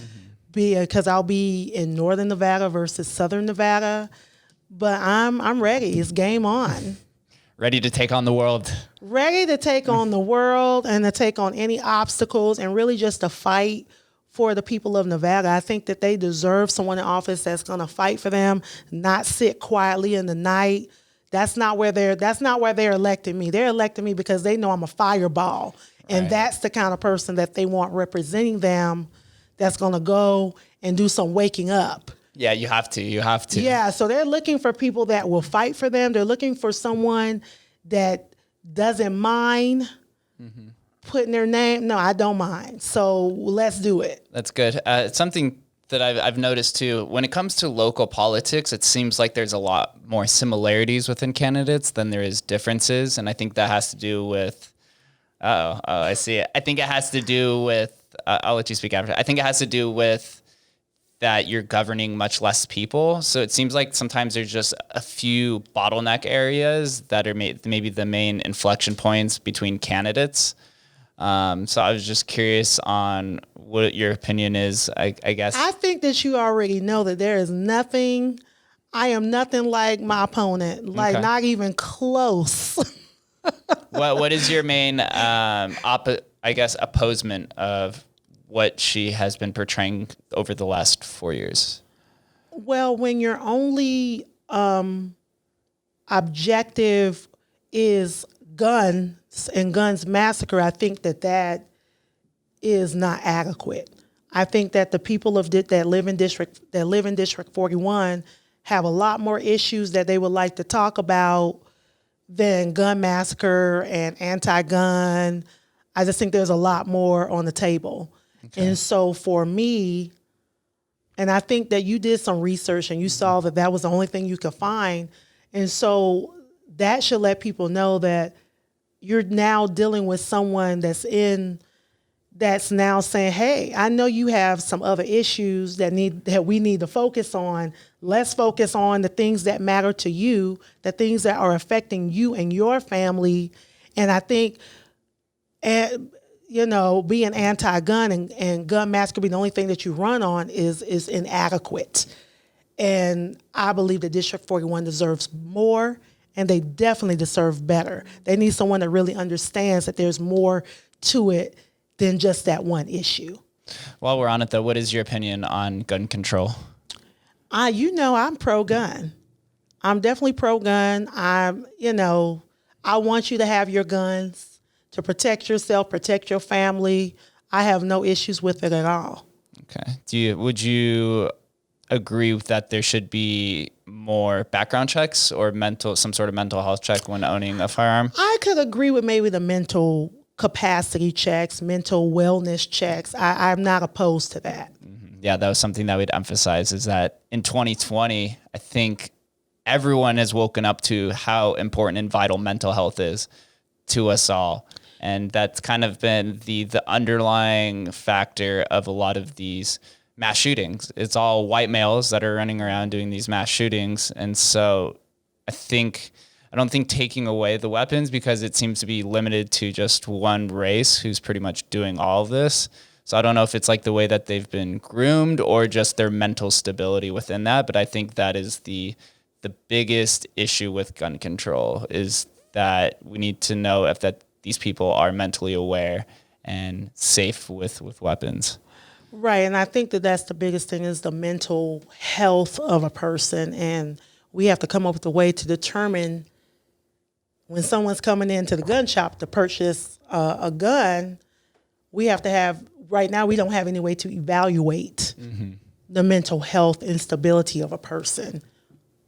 Speaker 2: because I'll be in Northern Nevada versus Southern Nevada. But I'm ready. It's game on.
Speaker 1: Ready to take on the world.
Speaker 2: Ready to take on the world and to take on any obstacles and really just to fight for the people of Nevada. I think that they deserve someone in office that's going to fight for them, not sit quietly in the night. That's not where they're electing me. They're electing me because they know I'm a fireball. And that's the kind of person that they want representing them, that's going to go and do some waking up.
Speaker 1: Yeah, you have to.
Speaker 2: Yeah, so they're looking for people that will fight for them. They're looking for someone that doesn't mind putting their name. No, I don't mind. So let's do it.
Speaker 1: That's good. It's something that I've noticed too. When it comes to local politics, it seems like there's a lot more similarities within candidates than there is differences. And I think that has to do with, I see it. I think it has to do with, I'll let you speak after. I think it has to do with that you're governing much less people. So it seems like sometimes there's just a few bottleneck areas that are maybe the main inflection points between candidates. So I was just curious on what your opinion is, I guess.
Speaker 2: I think that you already know that I am nothing like my opponent, not even close.
Speaker 1: What is your main, opposement of what she has been portraying over the last 4 years?
Speaker 2: Well, when your only objective is guns and guns massacre, I think that is not adequate. I think that the people that live in District 41 have a lot more issues that they would like to talk about than gun massacre and anti-gun. I just think there's a lot more on the table. Okay. And so for me, and I think that you did some research and you saw that was the only thing you could find. And so that should let people know that you're now dealing with someone that's now saying, hey, I know you have some other issues that we need to focus on. Let's focus on the things that matter to you, the things that are affecting you and your family. And I think, being anti-gun and gun massacre being the only thing that you run on is inadequate. And I believe that District 41 deserves more, and they definitely deserve better. They need someone that really understands that there's more to it than just that one issue.
Speaker 1: While we're on it, though, what is your opinion on gun control?
Speaker 2: I'm pro-gun. I'm definitely pro-gun. I want you to have your guns to protect yourself, protect your family. I have no issues with it at all.
Speaker 1: Okay. Would you agree that there should be more background checks or some sort of mental health check when owning a firearm?
Speaker 2: I could agree with maybe the mental capacity checks, mental wellness checks. I'm not opposed to that.
Speaker 1: Mm-hmm. Yeah, that was something that we'd emphasize, is that in 2020, I think everyone has woken up to how important and vital mental health is to us all. And that's kind of been the underlying factor of a lot of these mass shootings. It's all white males that are running around doing these mass shootings. And so I don't think taking away the weapons, because it seems to be limited to just one race who's pretty much doing all of this. So I don't know if it's like the way that they've been groomed or just their mental stability within that. But I think that is the biggest issue with gun control, is that we need to know if that these people are mentally aware and safe with weapons.
Speaker 2: Right. And I think that that's the biggest thing, is the mental health of a person. And we have to come up with a way to determine when someone's coming into the gun shop to purchase a gun. We have to have, right now, we don't have any way to evaluate the mental health and stability of a person.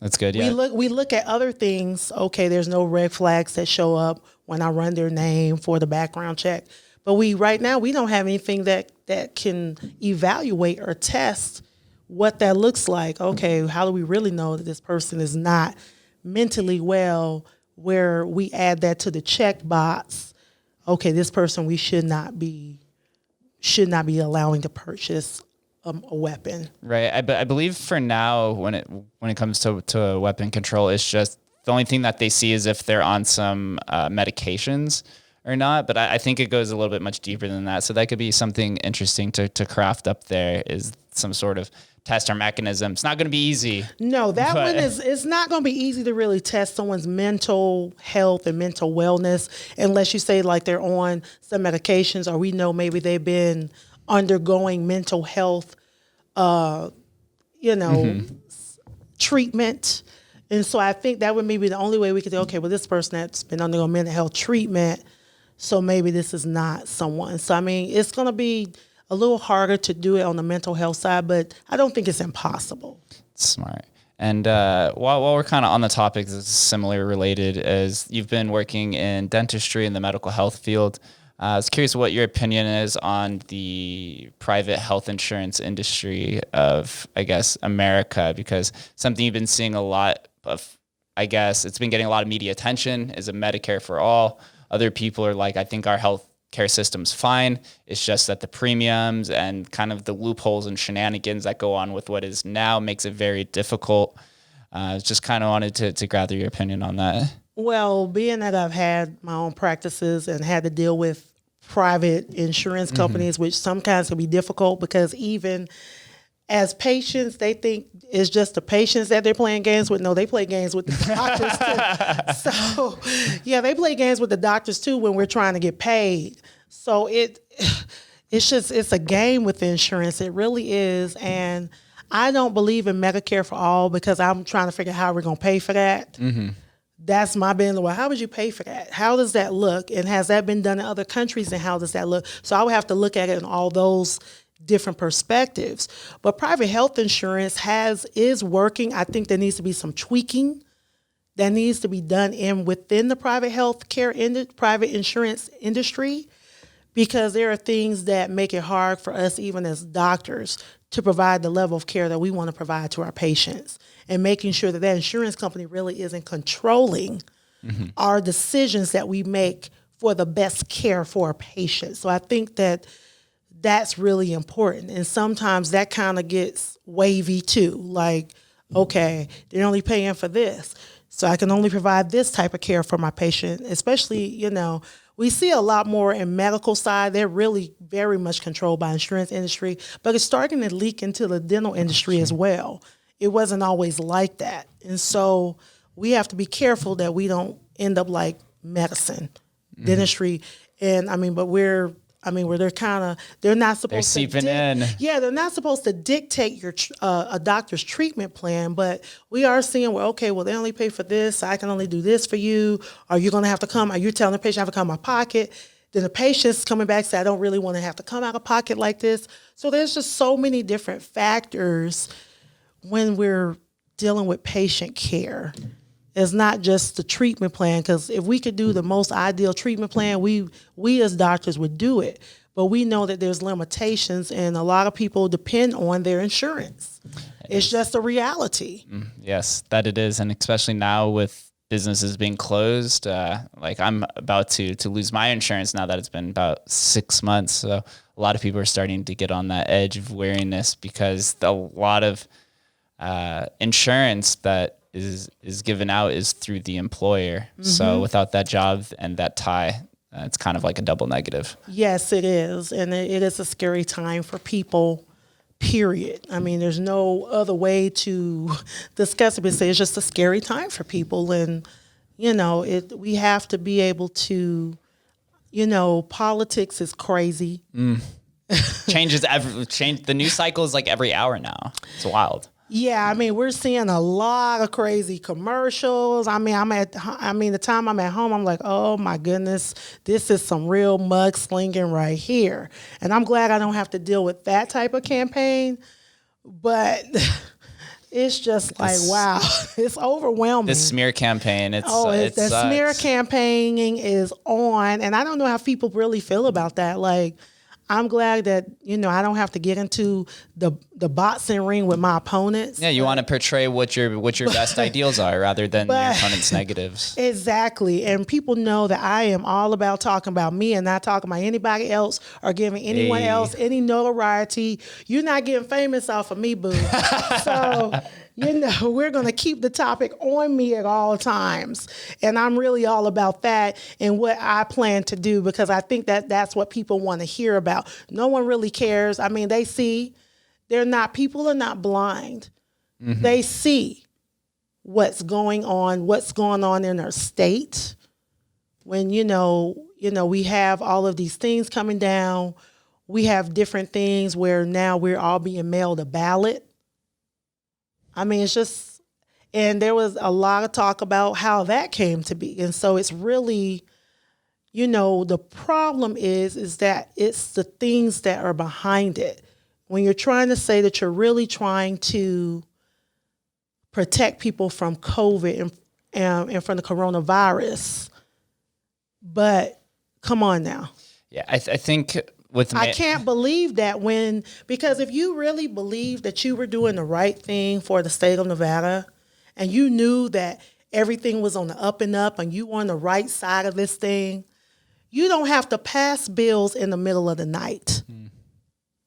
Speaker 1: That's good. Yeah.
Speaker 2: We look at other things. Okay, there's no red flags that show up when I run their name for the background check. But right now we don't have anything that can evaluate or test what that looks like. Okay, how do we really know that this person is not mentally well, where we add that to the check box? Okay, this person we should not be allowing to purchase a weapon.
Speaker 1: Right. I believe for now, when it comes to weapon control, it's just the only thing that they see is if they're on some medications or not. But I think it goes a little bit much deeper than that. So that could be something interesting to craft up there, is some sort of test or mechanism. It's not going to be easy.
Speaker 2: No, it's not going to be easy to really test someone's mental health and mental wellness, unless you say like they're on some medications, or we know maybe they've been undergoing mental health, treatment. And so I think that would maybe the only way we could say, okay, well, this person that's been undergoing mental health treatment, so maybe this is not someone. So, I mean, it's going to be a little harder to do it on the mental health side, but I don't think it's impossible.
Speaker 1: Smart. And while we're kind of on the topic, this is similarly related, as you've been working in dentistry in the medical health field. I was curious what your opinion is on the private health insurance industry of, I guess, America, because something you've been seeing a lot of, I guess, it's been getting a lot of media attention, is a Medicare for all. Other people are like, I think our health care system's fine. It's just that the premiums and kind of the loopholes and shenanigans that go on with what is now makes it very difficult. Just kind of wanted to gather your opinion on that.
Speaker 2: Well, being that I've had my own practices and had to deal with private insurance companies, which sometimes can be difficult, because even as patients, they think it's just the patients that they're playing games with. No, they play games with the doctors too. So, yeah, they play games with the doctors too when we're trying to get paid. So it's a game with insurance. It really is. And I don't believe in Medicare for all, because I'm trying to figure out how we're going to pay for that. That's my being. Well, how would you pay for that? How does that look? And has that been done in other countries? And how does that look? So I would have to look at it in all those different perspectives. But private health insurance is working. I think there needs to be some tweaking that needs to be done within the private health care private insurance industry, because there are things that make it hard for us, even as doctors, to provide the level of care that we want to provide to our patients, and making sure that insurance company really isn't controlling our decisions that we make for the best care for our patients. So I think that that's really important. And sometimes that kind of gets wavy too. Like, okay, they're only paying for this, so I can only provide this type of care for my patient. Especially, we see a lot more in medical side. They're really very much controlled by insurance industry, but it's starting to leak into the dental industry as well. It wasn't always like that. And so we have to be careful that we don't end up like medicine, dentistry. And where they're not supposed
Speaker 1: they're seeping in.
Speaker 2: Yeah, they're not supposed to dictate your a doctor's treatment plan, but we are seeing they only pay for this, so I can only do this for you. Are you going to have to come? Are you telling the patient I have to come out of pocket? Then the patient's coming back say, I don't really want to have to come out of pocket like this. So there's just so many different factors when we're dealing with patient care. It's not just the treatment plan, because if we could do the most ideal treatment plan, we as doctors would do it. But we know that there's limitations, and a lot of people depend on their insurance. It's just a reality.
Speaker 1: Yes, that it is. And especially now with businesses being closed, like I'm about to lose my insurance now that it's been about 6 months. So a lot of people are starting to get on that edge of wariness, because a lot of insurance that is given out is through the employer. So without that job and that tie, it's kind of like a double negative.
Speaker 2: Yes, it is. And it is a scary time for people, period. I mean, there's no other way to discuss it, but say it's just a scary time for people. And, we have to be able to, politics is crazy.
Speaker 1: The news cycle is like every hour now. It's wild.
Speaker 2: Yeah, I mean, we're seeing a lot of crazy commercials. I mean, the time I'm at home, I'm like, oh my goodness, this is some real mudslinging right here. And I'm glad I don't have to deal with that type of campaign. But it's just like, wow, it's overwhelming.
Speaker 1: This smear campaign, the
Speaker 2: smear campaigning is on. And I don't know how people really feel about that. Like, I'm glad that, I don't have to get into the boxing ring with my opponents.
Speaker 1: Yeah, you want to portray what your best ideals are rather than your opponent's negatives.
Speaker 2: Exactly. And people know that I am all about talking about me and not talking about anybody else or giving anyone else any notoriety. You're not getting famous off of me, boo. So, we're going to keep the topic on me at all times. And I'm really all about that and what I plan to do, because I think that that's what people want to hear about. No one really cares. I mean, people are not blind. Mm-hmm. They see what's going on in our state. When, we have all of these things coming down, we have different things where now we're all being mailed a ballot. I mean, it's just, and there was a lot of talk about how that came to be. And so it's really, the problem is that it's the things that are behind it. When you're trying to say that you're really trying to protect people from COVID and from the coronavirus, but come on now.
Speaker 1: Yeah, I think
Speaker 2: I can't believe that because if you really believe that you were doing the right thing for the state of Nevada and you knew that everything was on the up and up and you were on the right side of this thing, you don't have to pass bills in the middle of the night.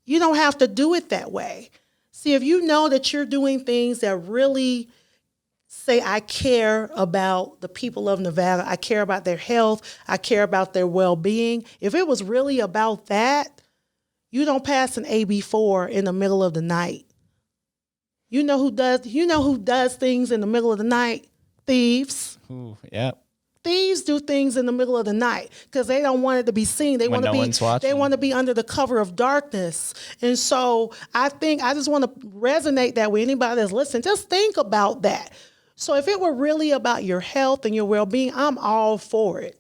Speaker 2: You don't have to do it that way. See, if you know that you're doing things that really say, I care about the people of Nevada, I care about their health, I care about their well-being. If it was really about that, you don't pass an AB4 in the middle of the night. You know who does things in the middle of the night? Thieves.
Speaker 1: Ooh, yeah.
Speaker 2: Thieves do things in the middle of the night because they don't want it to be seen. They want to be under the cover of darkness. And so I just want to resonate that with anybody that's listening. Just think about that. So if it were really about your health and your well-being, I'm all for it.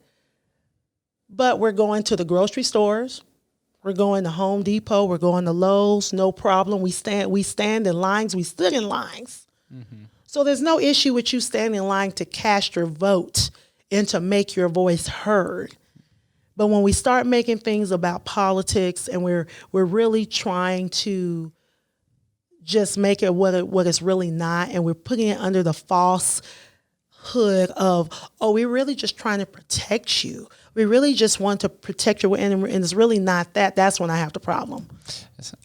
Speaker 2: But we're going to the grocery stores. We're going to Home Depot. We're going to Lowe's. No problem. We stand in lines. We stood in lines. Mm-hmm. So there's no issue with you standing in line to cast your vote and to make your voice heard. But when we start making things about politics and we're really trying to just make it what it's really not, and we're putting it under the false hood of, we're really just trying to protect you. We really just want to protect you, and it's really not that. That's when I have the problem.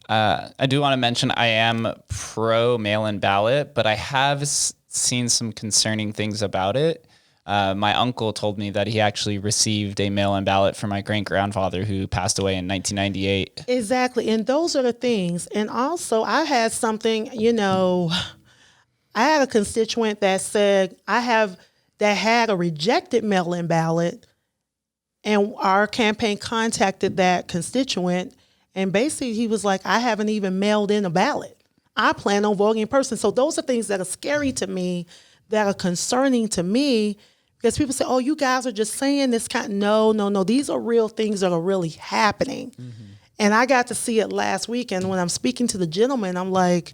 Speaker 1: I do want to mention I am pro mail-in ballot, but I have seen some concerning things about it. My uncle told me that he actually received a mail-in ballot from my great-grandfather who passed away in 1998.
Speaker 2: Exactly. And those are the things. And also I had something, I had a constituent that said that had a rejected mail-in ballot, and our campaign contacted that constituent, and basically he was like, I haven't even mailed in a ballot. I plan on voting in person. So those are things that are scary to me, that are concerning to me. Because people say, you guys are just saying this no. These are real things that are really happening. Mm-hmm. And I got to see it last week. And when I'm speaking to the gentleman, I'm like,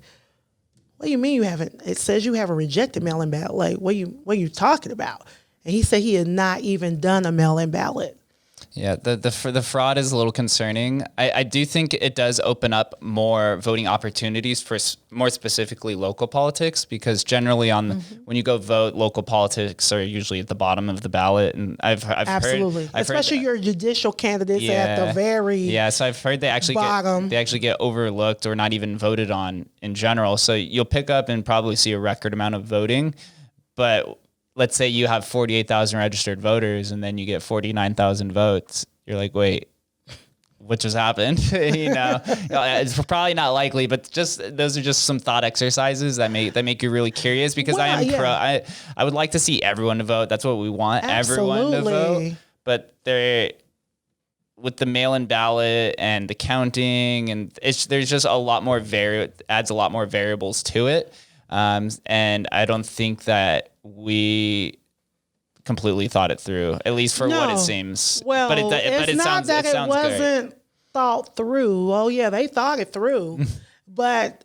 Speaker 2: what do you mean you haven't? It says you have a rejected mail-in ballot. Like, what are you talking about? And he said he had not even done a mail-in ballot.
Speaker 1: Yeah, the fraud is a little concerning. I do think it does open up more voting opportunities for more specifically local politics, because generally when you go vote, local politics are usually at the bottom of the ballot. And I've
Speaker 2: absolutely, especially your judicial candidates at the very
Speaker 1: so I've heard they actually get overlooked or not even voted on in general. So you'll pick up and probably see a record amount of voting, but let's say you have 48,000 registered voters and then you get 49,000 votes. You're like, wait, what just happened? It's probably not likely, but those are just some thought exercises that make you really curious, because I would like to see everyone to vote. That's what we want. Absolutely. Everyone to vote. But with the mail-in ballot and the counting, and there's just a lot more adds a lot more variables to it. And I don't think that we completely thought it through, at least for what it seems.
Speaker 2: Well,
Speaker 1: but
Speaker 2: it
Speaker 1: sounds
Speaker 2: wasn't
Speaker 1: great.
Speaker 2: Thought through. Oh yeah, they thought it through. But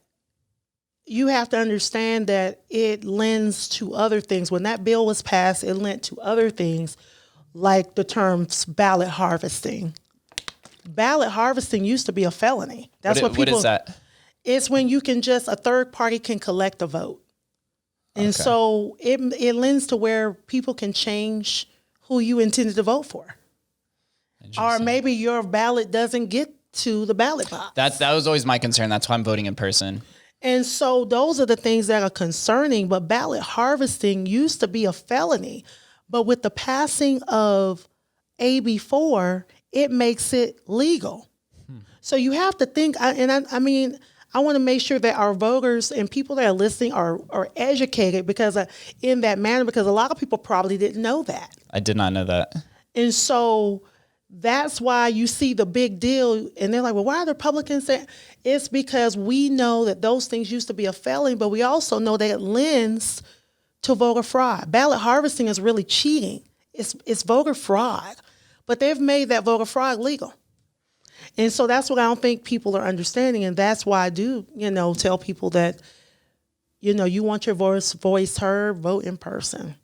Speaker 2: you have to understand that it lends to other things. When that bill was passed, it lent to other things, like the terms ballot harvesting. Ballot harvesting used to be a felony. That's what people.
Speaker 1: What is that?
Speaker 2: It's when a third party can collect a vote. And so it lends to where people can change who you intended to vote for. Or maybe your ballot doesn't get to the ballot box.
Speaker 1: That was always my concern. That's why I'm voting in person.
Speaker 2: And so those are the things that are concerning. But ballot harvesting used to be a felony. But with the passing of AB 4, it makes it legal. So you have to think, I mean, I want to make sure that our voters and people that are listening are educated in that manner, because a lot of people probably didn't know that.
Speaker 1: I did not know that.
Speaker 2: And so that's why you see the big deal, and they're like, well, why are the Republicans saying? It's because we know that those things used to be a felony, but we also know that it lends to voter fraud. Ballot harvesting is really cheating. It's voter fraud, but they've made that voter fraud legal. And so that's what I don't think people are understanding. And that's why I do, tell people that, you want your voice heard, vote in person.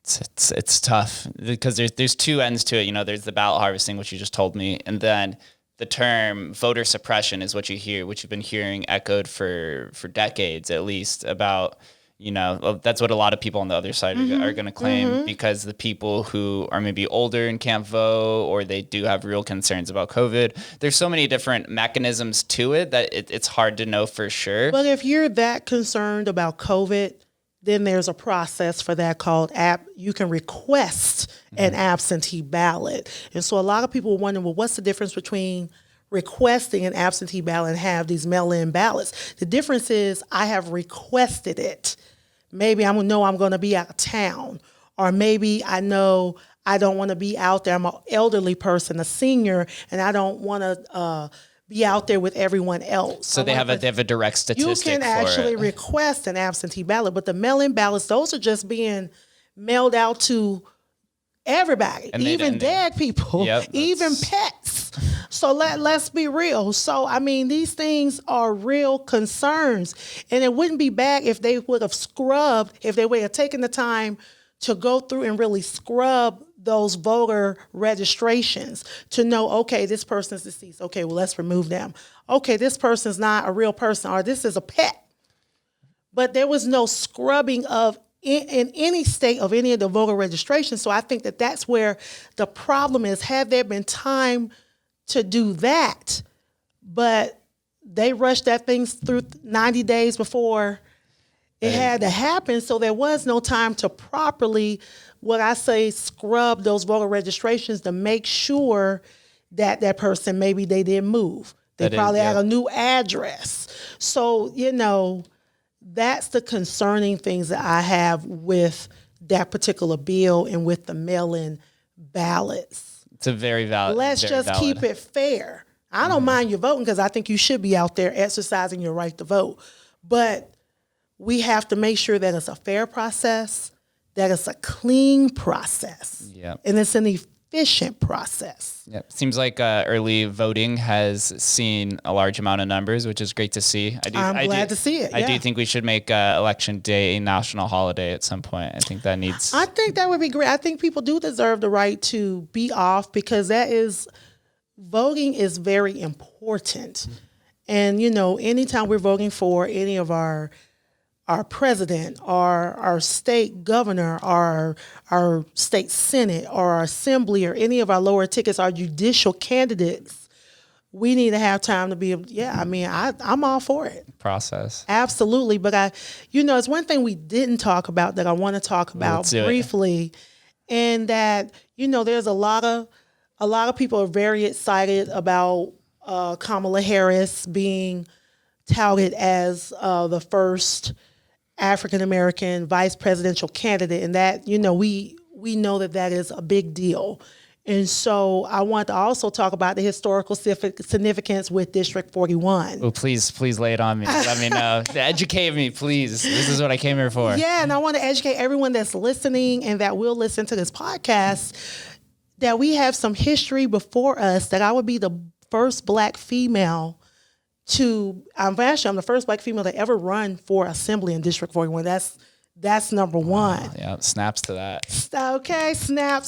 Speaker 1: It's tough because there's two ends to it. There's the ballot harvesting, which you just told me. And then the term voter suppression is what you've been hearing echoed for decades, at least, about, that's what a lot of people on the other side are going to claim, because the people who are maybe older and can't vote, or they do have real concerns about COVID. There's so many different mechanisms to it that it's hard to know for sure.
Speaker 2: But if you're that concerned about COVID, then there's a process for that called you can request an absentee ballot. And so a lot of people wonder, well, what's the difference between requesting an absentee ballot and have these mail-in ballots? The difference is I have requested it. Maybe I'm going to be out of town, or maybe I know I don't want to be out there. I'm an elderly person, a senior, and I don't want to be out there with everyone else.
Speaker 1: So they have a direct statistic.
Speaker 2: You can actually request an absentee ballot, but the mail-in ballots, those are just being mailed out to everybody, even dead people, even pets. So let's be real. So, I mean, these things are real concerns. And it wouldn't be bad if they would have taken the time to go through and really scrub those voter registrations to know, okay, this person's deceased. Okay, well, let's remove them. Okay, this person's not a real person, or this is a pet. But there was no scrubbing in any state of any of the voter registration. So I think that's where the problem is. Had there been time to do that, but they rushed that thing through 90 days before it had to happen. So there was no time to properly, scrub those voter registrations to make sure that person, maybe they didn't move. They probably had a new address. So, that's the concerning things that I have with that particular bill and with the mail-in ballots.
Speaker 1: It's a very valid.
Speaker 2: Let's just keep it fair. I don't mind you voting, because I think you should be out there exercising your right to vote. But we have to make sure that it's a fair process, that it's a clean process, and it's an efficient process.
Speaker 1: Yep. Seems like early voting has seen a large amount of numbers, which is great to see.
Speaker 2: I'm glad to see it.
Speaker 1: I do think we should make Election Day a national holiday at some point. I think that needs.
Speaker 2: I think that would be great. I think people do deserve the right to be off, because voting is very important. And, anytime we're voting for any of our president, or our state governor, or our state senate, or our assembly, or any of our lower tickets, our judicial candidates, we need to have time to be able, I'm all for it.
Speaker 1: Process.
Speaker 2: Absolutely. But it's one thing we didn't talk about that I want to talk about briefly. And that, there's a lot of people are very excited about Kamala Harris being touted as the first African-American vice presidential candidate. And that, we know that is a big deal. And so I want to also talk about the historical significance with District 41.
Speaker 1: Oh, please lay it on me. Let me know. Educate me, please. This is what I came here for.
Speaker 2: Yeah, and I want to educate everyone that's listening and that will listen to this podcast that we have some history before us, that I would be the first Black female I'm the first Black female to ever run for assembly in District 41. That's number one.
Speaker 1: Yeah, snaps to that.
Speaker 2: Okay, snap.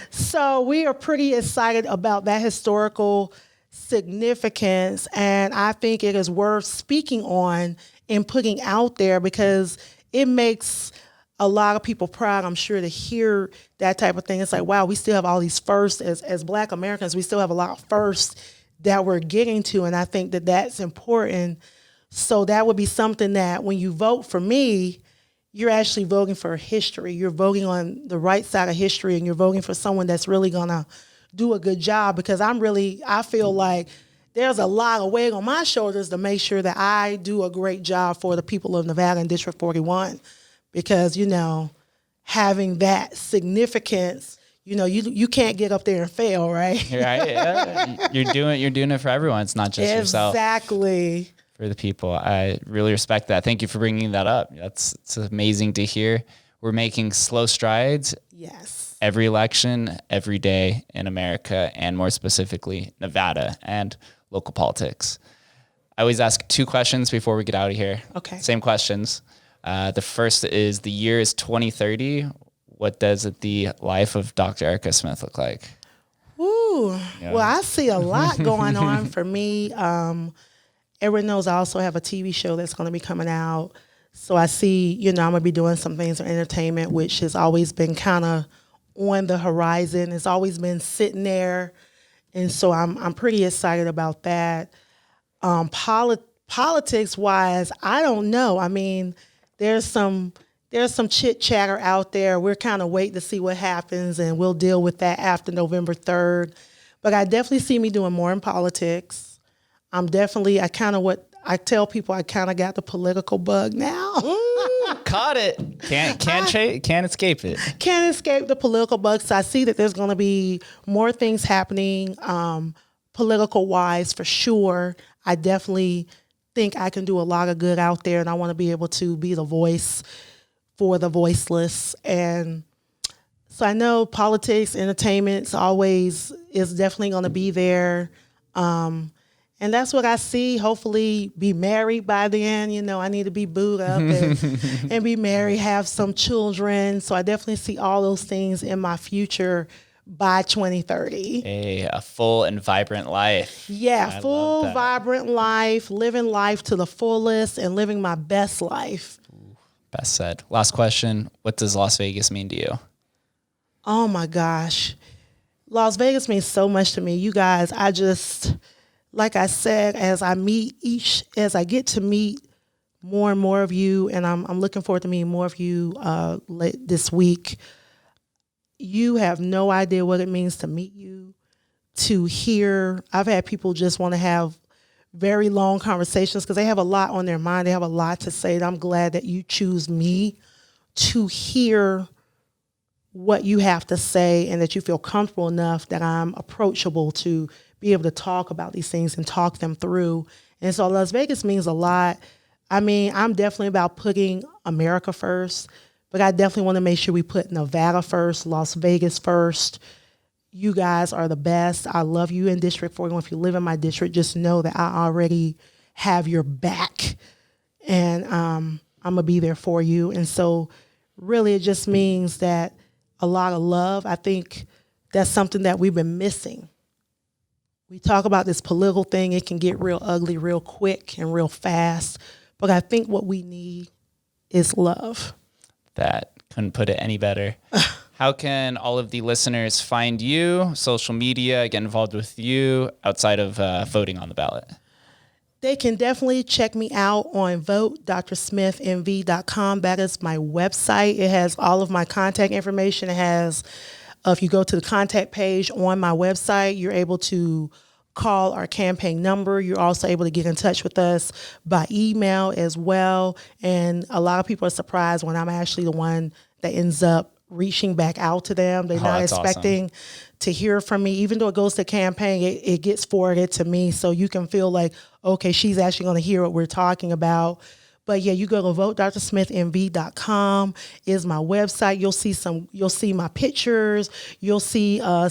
Speaker 2: So we are pretty excited about that historical significance, and I think it is worth speaking on and putting out there because it makes a lot of people proud, I'm sure, to hear that type of thing. It's like, wow, we still have all these firsts. As Black Americans, we still have a lot of firsts that we're getting to, and I think that that's important. So that would be something that when you vote for me, you're actually voting for history. You're voting on the right side of history, and you're voting for someone that's really gonna do a good job, because I feel like there's a lot of weight on my shoulders to make sure that I do a great job for the people of Nevada and District 41, because, having that significance, you can't get up there and fail, right?
Speaker 1: Right. Yeah. You're doing it for everyone. It's not just yourself.
Speaker 2: Exactly.
Speaker 1: For the people. I really respect that. Thank you for bringing that up. It's amazing to hear. We're making slow strides.
Speaker 2: Yes.
Speaker 1: Every election, every day in America, and more specifically, Nevada and local politics. I always ask 2 questions before we get out of here.
Speaker 2: Okay.
Speaker 1: Same questions. The first is, the year is 2030. What does the life of Dr. Erika Smith look like?
Speaker 2: Ooh. Yeah. Well, I see a lot going on for me. Everyone knows I also have a TV show that's going to be coming out. So I see, I'm going to be doing some things in entertainment, which has always been kind of on the horizon. It's always been sitting there. And so I'm pretty excited about that. Politics-wise, I don't know. I mean, there's some chit-chatter out there. We're kind of waiting to see what happens, and we'll deal with that after November 3rd. But I definitely see me doing more in politics. I tell people I kind of got the political bug now.
Speaker 1: Ooh, caught it. Can't escape it.
Speaker 2: Can't escape the political bug. So I see that there's going to be more things happening political wise for sure. I definitely think I can do a lot of good out there, and I want to be able to be the voice for the voiceless. And so I know politics, entertainment is definitely going to be there. And that's what I see. Hopefully be married by then. I need to be booed up and be married, have some children. So I definitely see all those things in my future by 2030.
Speaker 1: A full and vibrant life.
Speaker 2: Yeah, full, vibrant life, living life to the fullest and living my best life.
Speaker 1: Best said. Last question. What does Las Vegas mean to you?
Speaker 2: Oh my gosh. Las Vegas means so much to me. You guys, like I said, as I get to meet more and more of you, and I'm looking forward to meeting more of you this week, you have no idea what it means to meet you, to hear. I've had people just want to have very long conversations because they have a lot on their mind. They have a lot to say. And I'm glad that you choose me to hear what you have to say, and that you feel comfortable enough that I'm approachable to be able to talk about these things and talk them through. And so Las Vegas means a lot. I mean, I'm definitely about putting America first, but I definitely want to make sure we put Nevada first, Las Vegas first. You guys are the best. I love you in District 41. If you live in my district, just know that I already have your back, and I'm going to be there for you. And so really it just means that a lot of love. I think that's something that we've been missing. We talk about this political thing. It can get real ugly real quick and real fast. But I think what we need is love.
Speaker 1: That couldn't put it any better. how can all of the listeners find you, social media, get involved with you outside of voting on the ballot?
Speaker 2: They can definitely check me out on votedrsmithnv.com. That is my website. It has all of my contact information. It has, if you go to the contact page on my website, you're able to call our campaign number. You're also able to get in touch with us by email as well. And a lot of people are surprised when I'm actually the one that ends up reaching back out to them. They're not expecting to hear from me. Even though it goes to campaign, it gets forwarded to me. So you can feel like, okay, she's actually going to hear what we're talking about. But yeah, you go to votedrsmithnv.com is my website. You'll see my pictures. You'll see I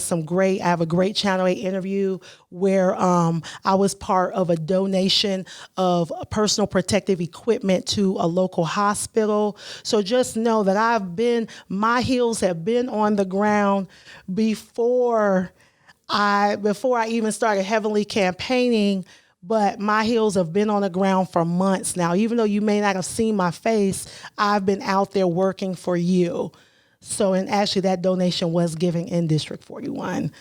Speaker 2: have a great Channel 8 interview where I was part of a donation of personal protective equipment to a local hospital. So just know that my heels have been on the ground before I even started heavily campaigning. But my heels have been on the ground for months now. Even though you may not have seen my face, I've been out there working for you. So, and actually that donation was given in District 41.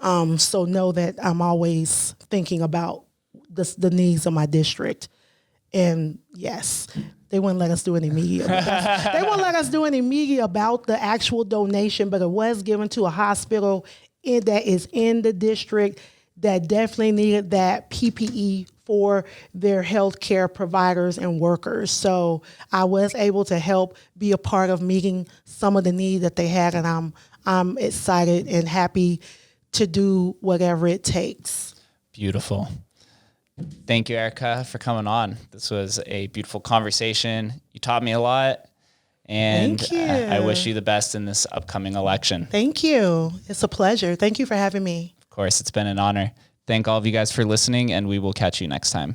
Speaker 2: So know that I'm always thinking about the needs of my district. And yes, they wouldn't let us do any media. They won't let us do any media about the actual donation, but it was given to a hospital that is in the district that definitely needed that PPE for their healthcare providers and workers. So I was able to help be a part of meeting some of the needs that they had, and I'm excited and happy to do whatever it takes.
Speaker 1: Beautiful. Thank you, Erika, for coming on. This was a beautiful conversation. You taught me a lot, and
Speaker 2: Thank you.
Speaker 1: I wish you the best in this upcoming election.
Speaker 2: Thank you. It's a pleasure. Thank you for having me.
Speaker 1: Of course, it's been an honor. Thank all of you guys for listening, and we will catch you next time.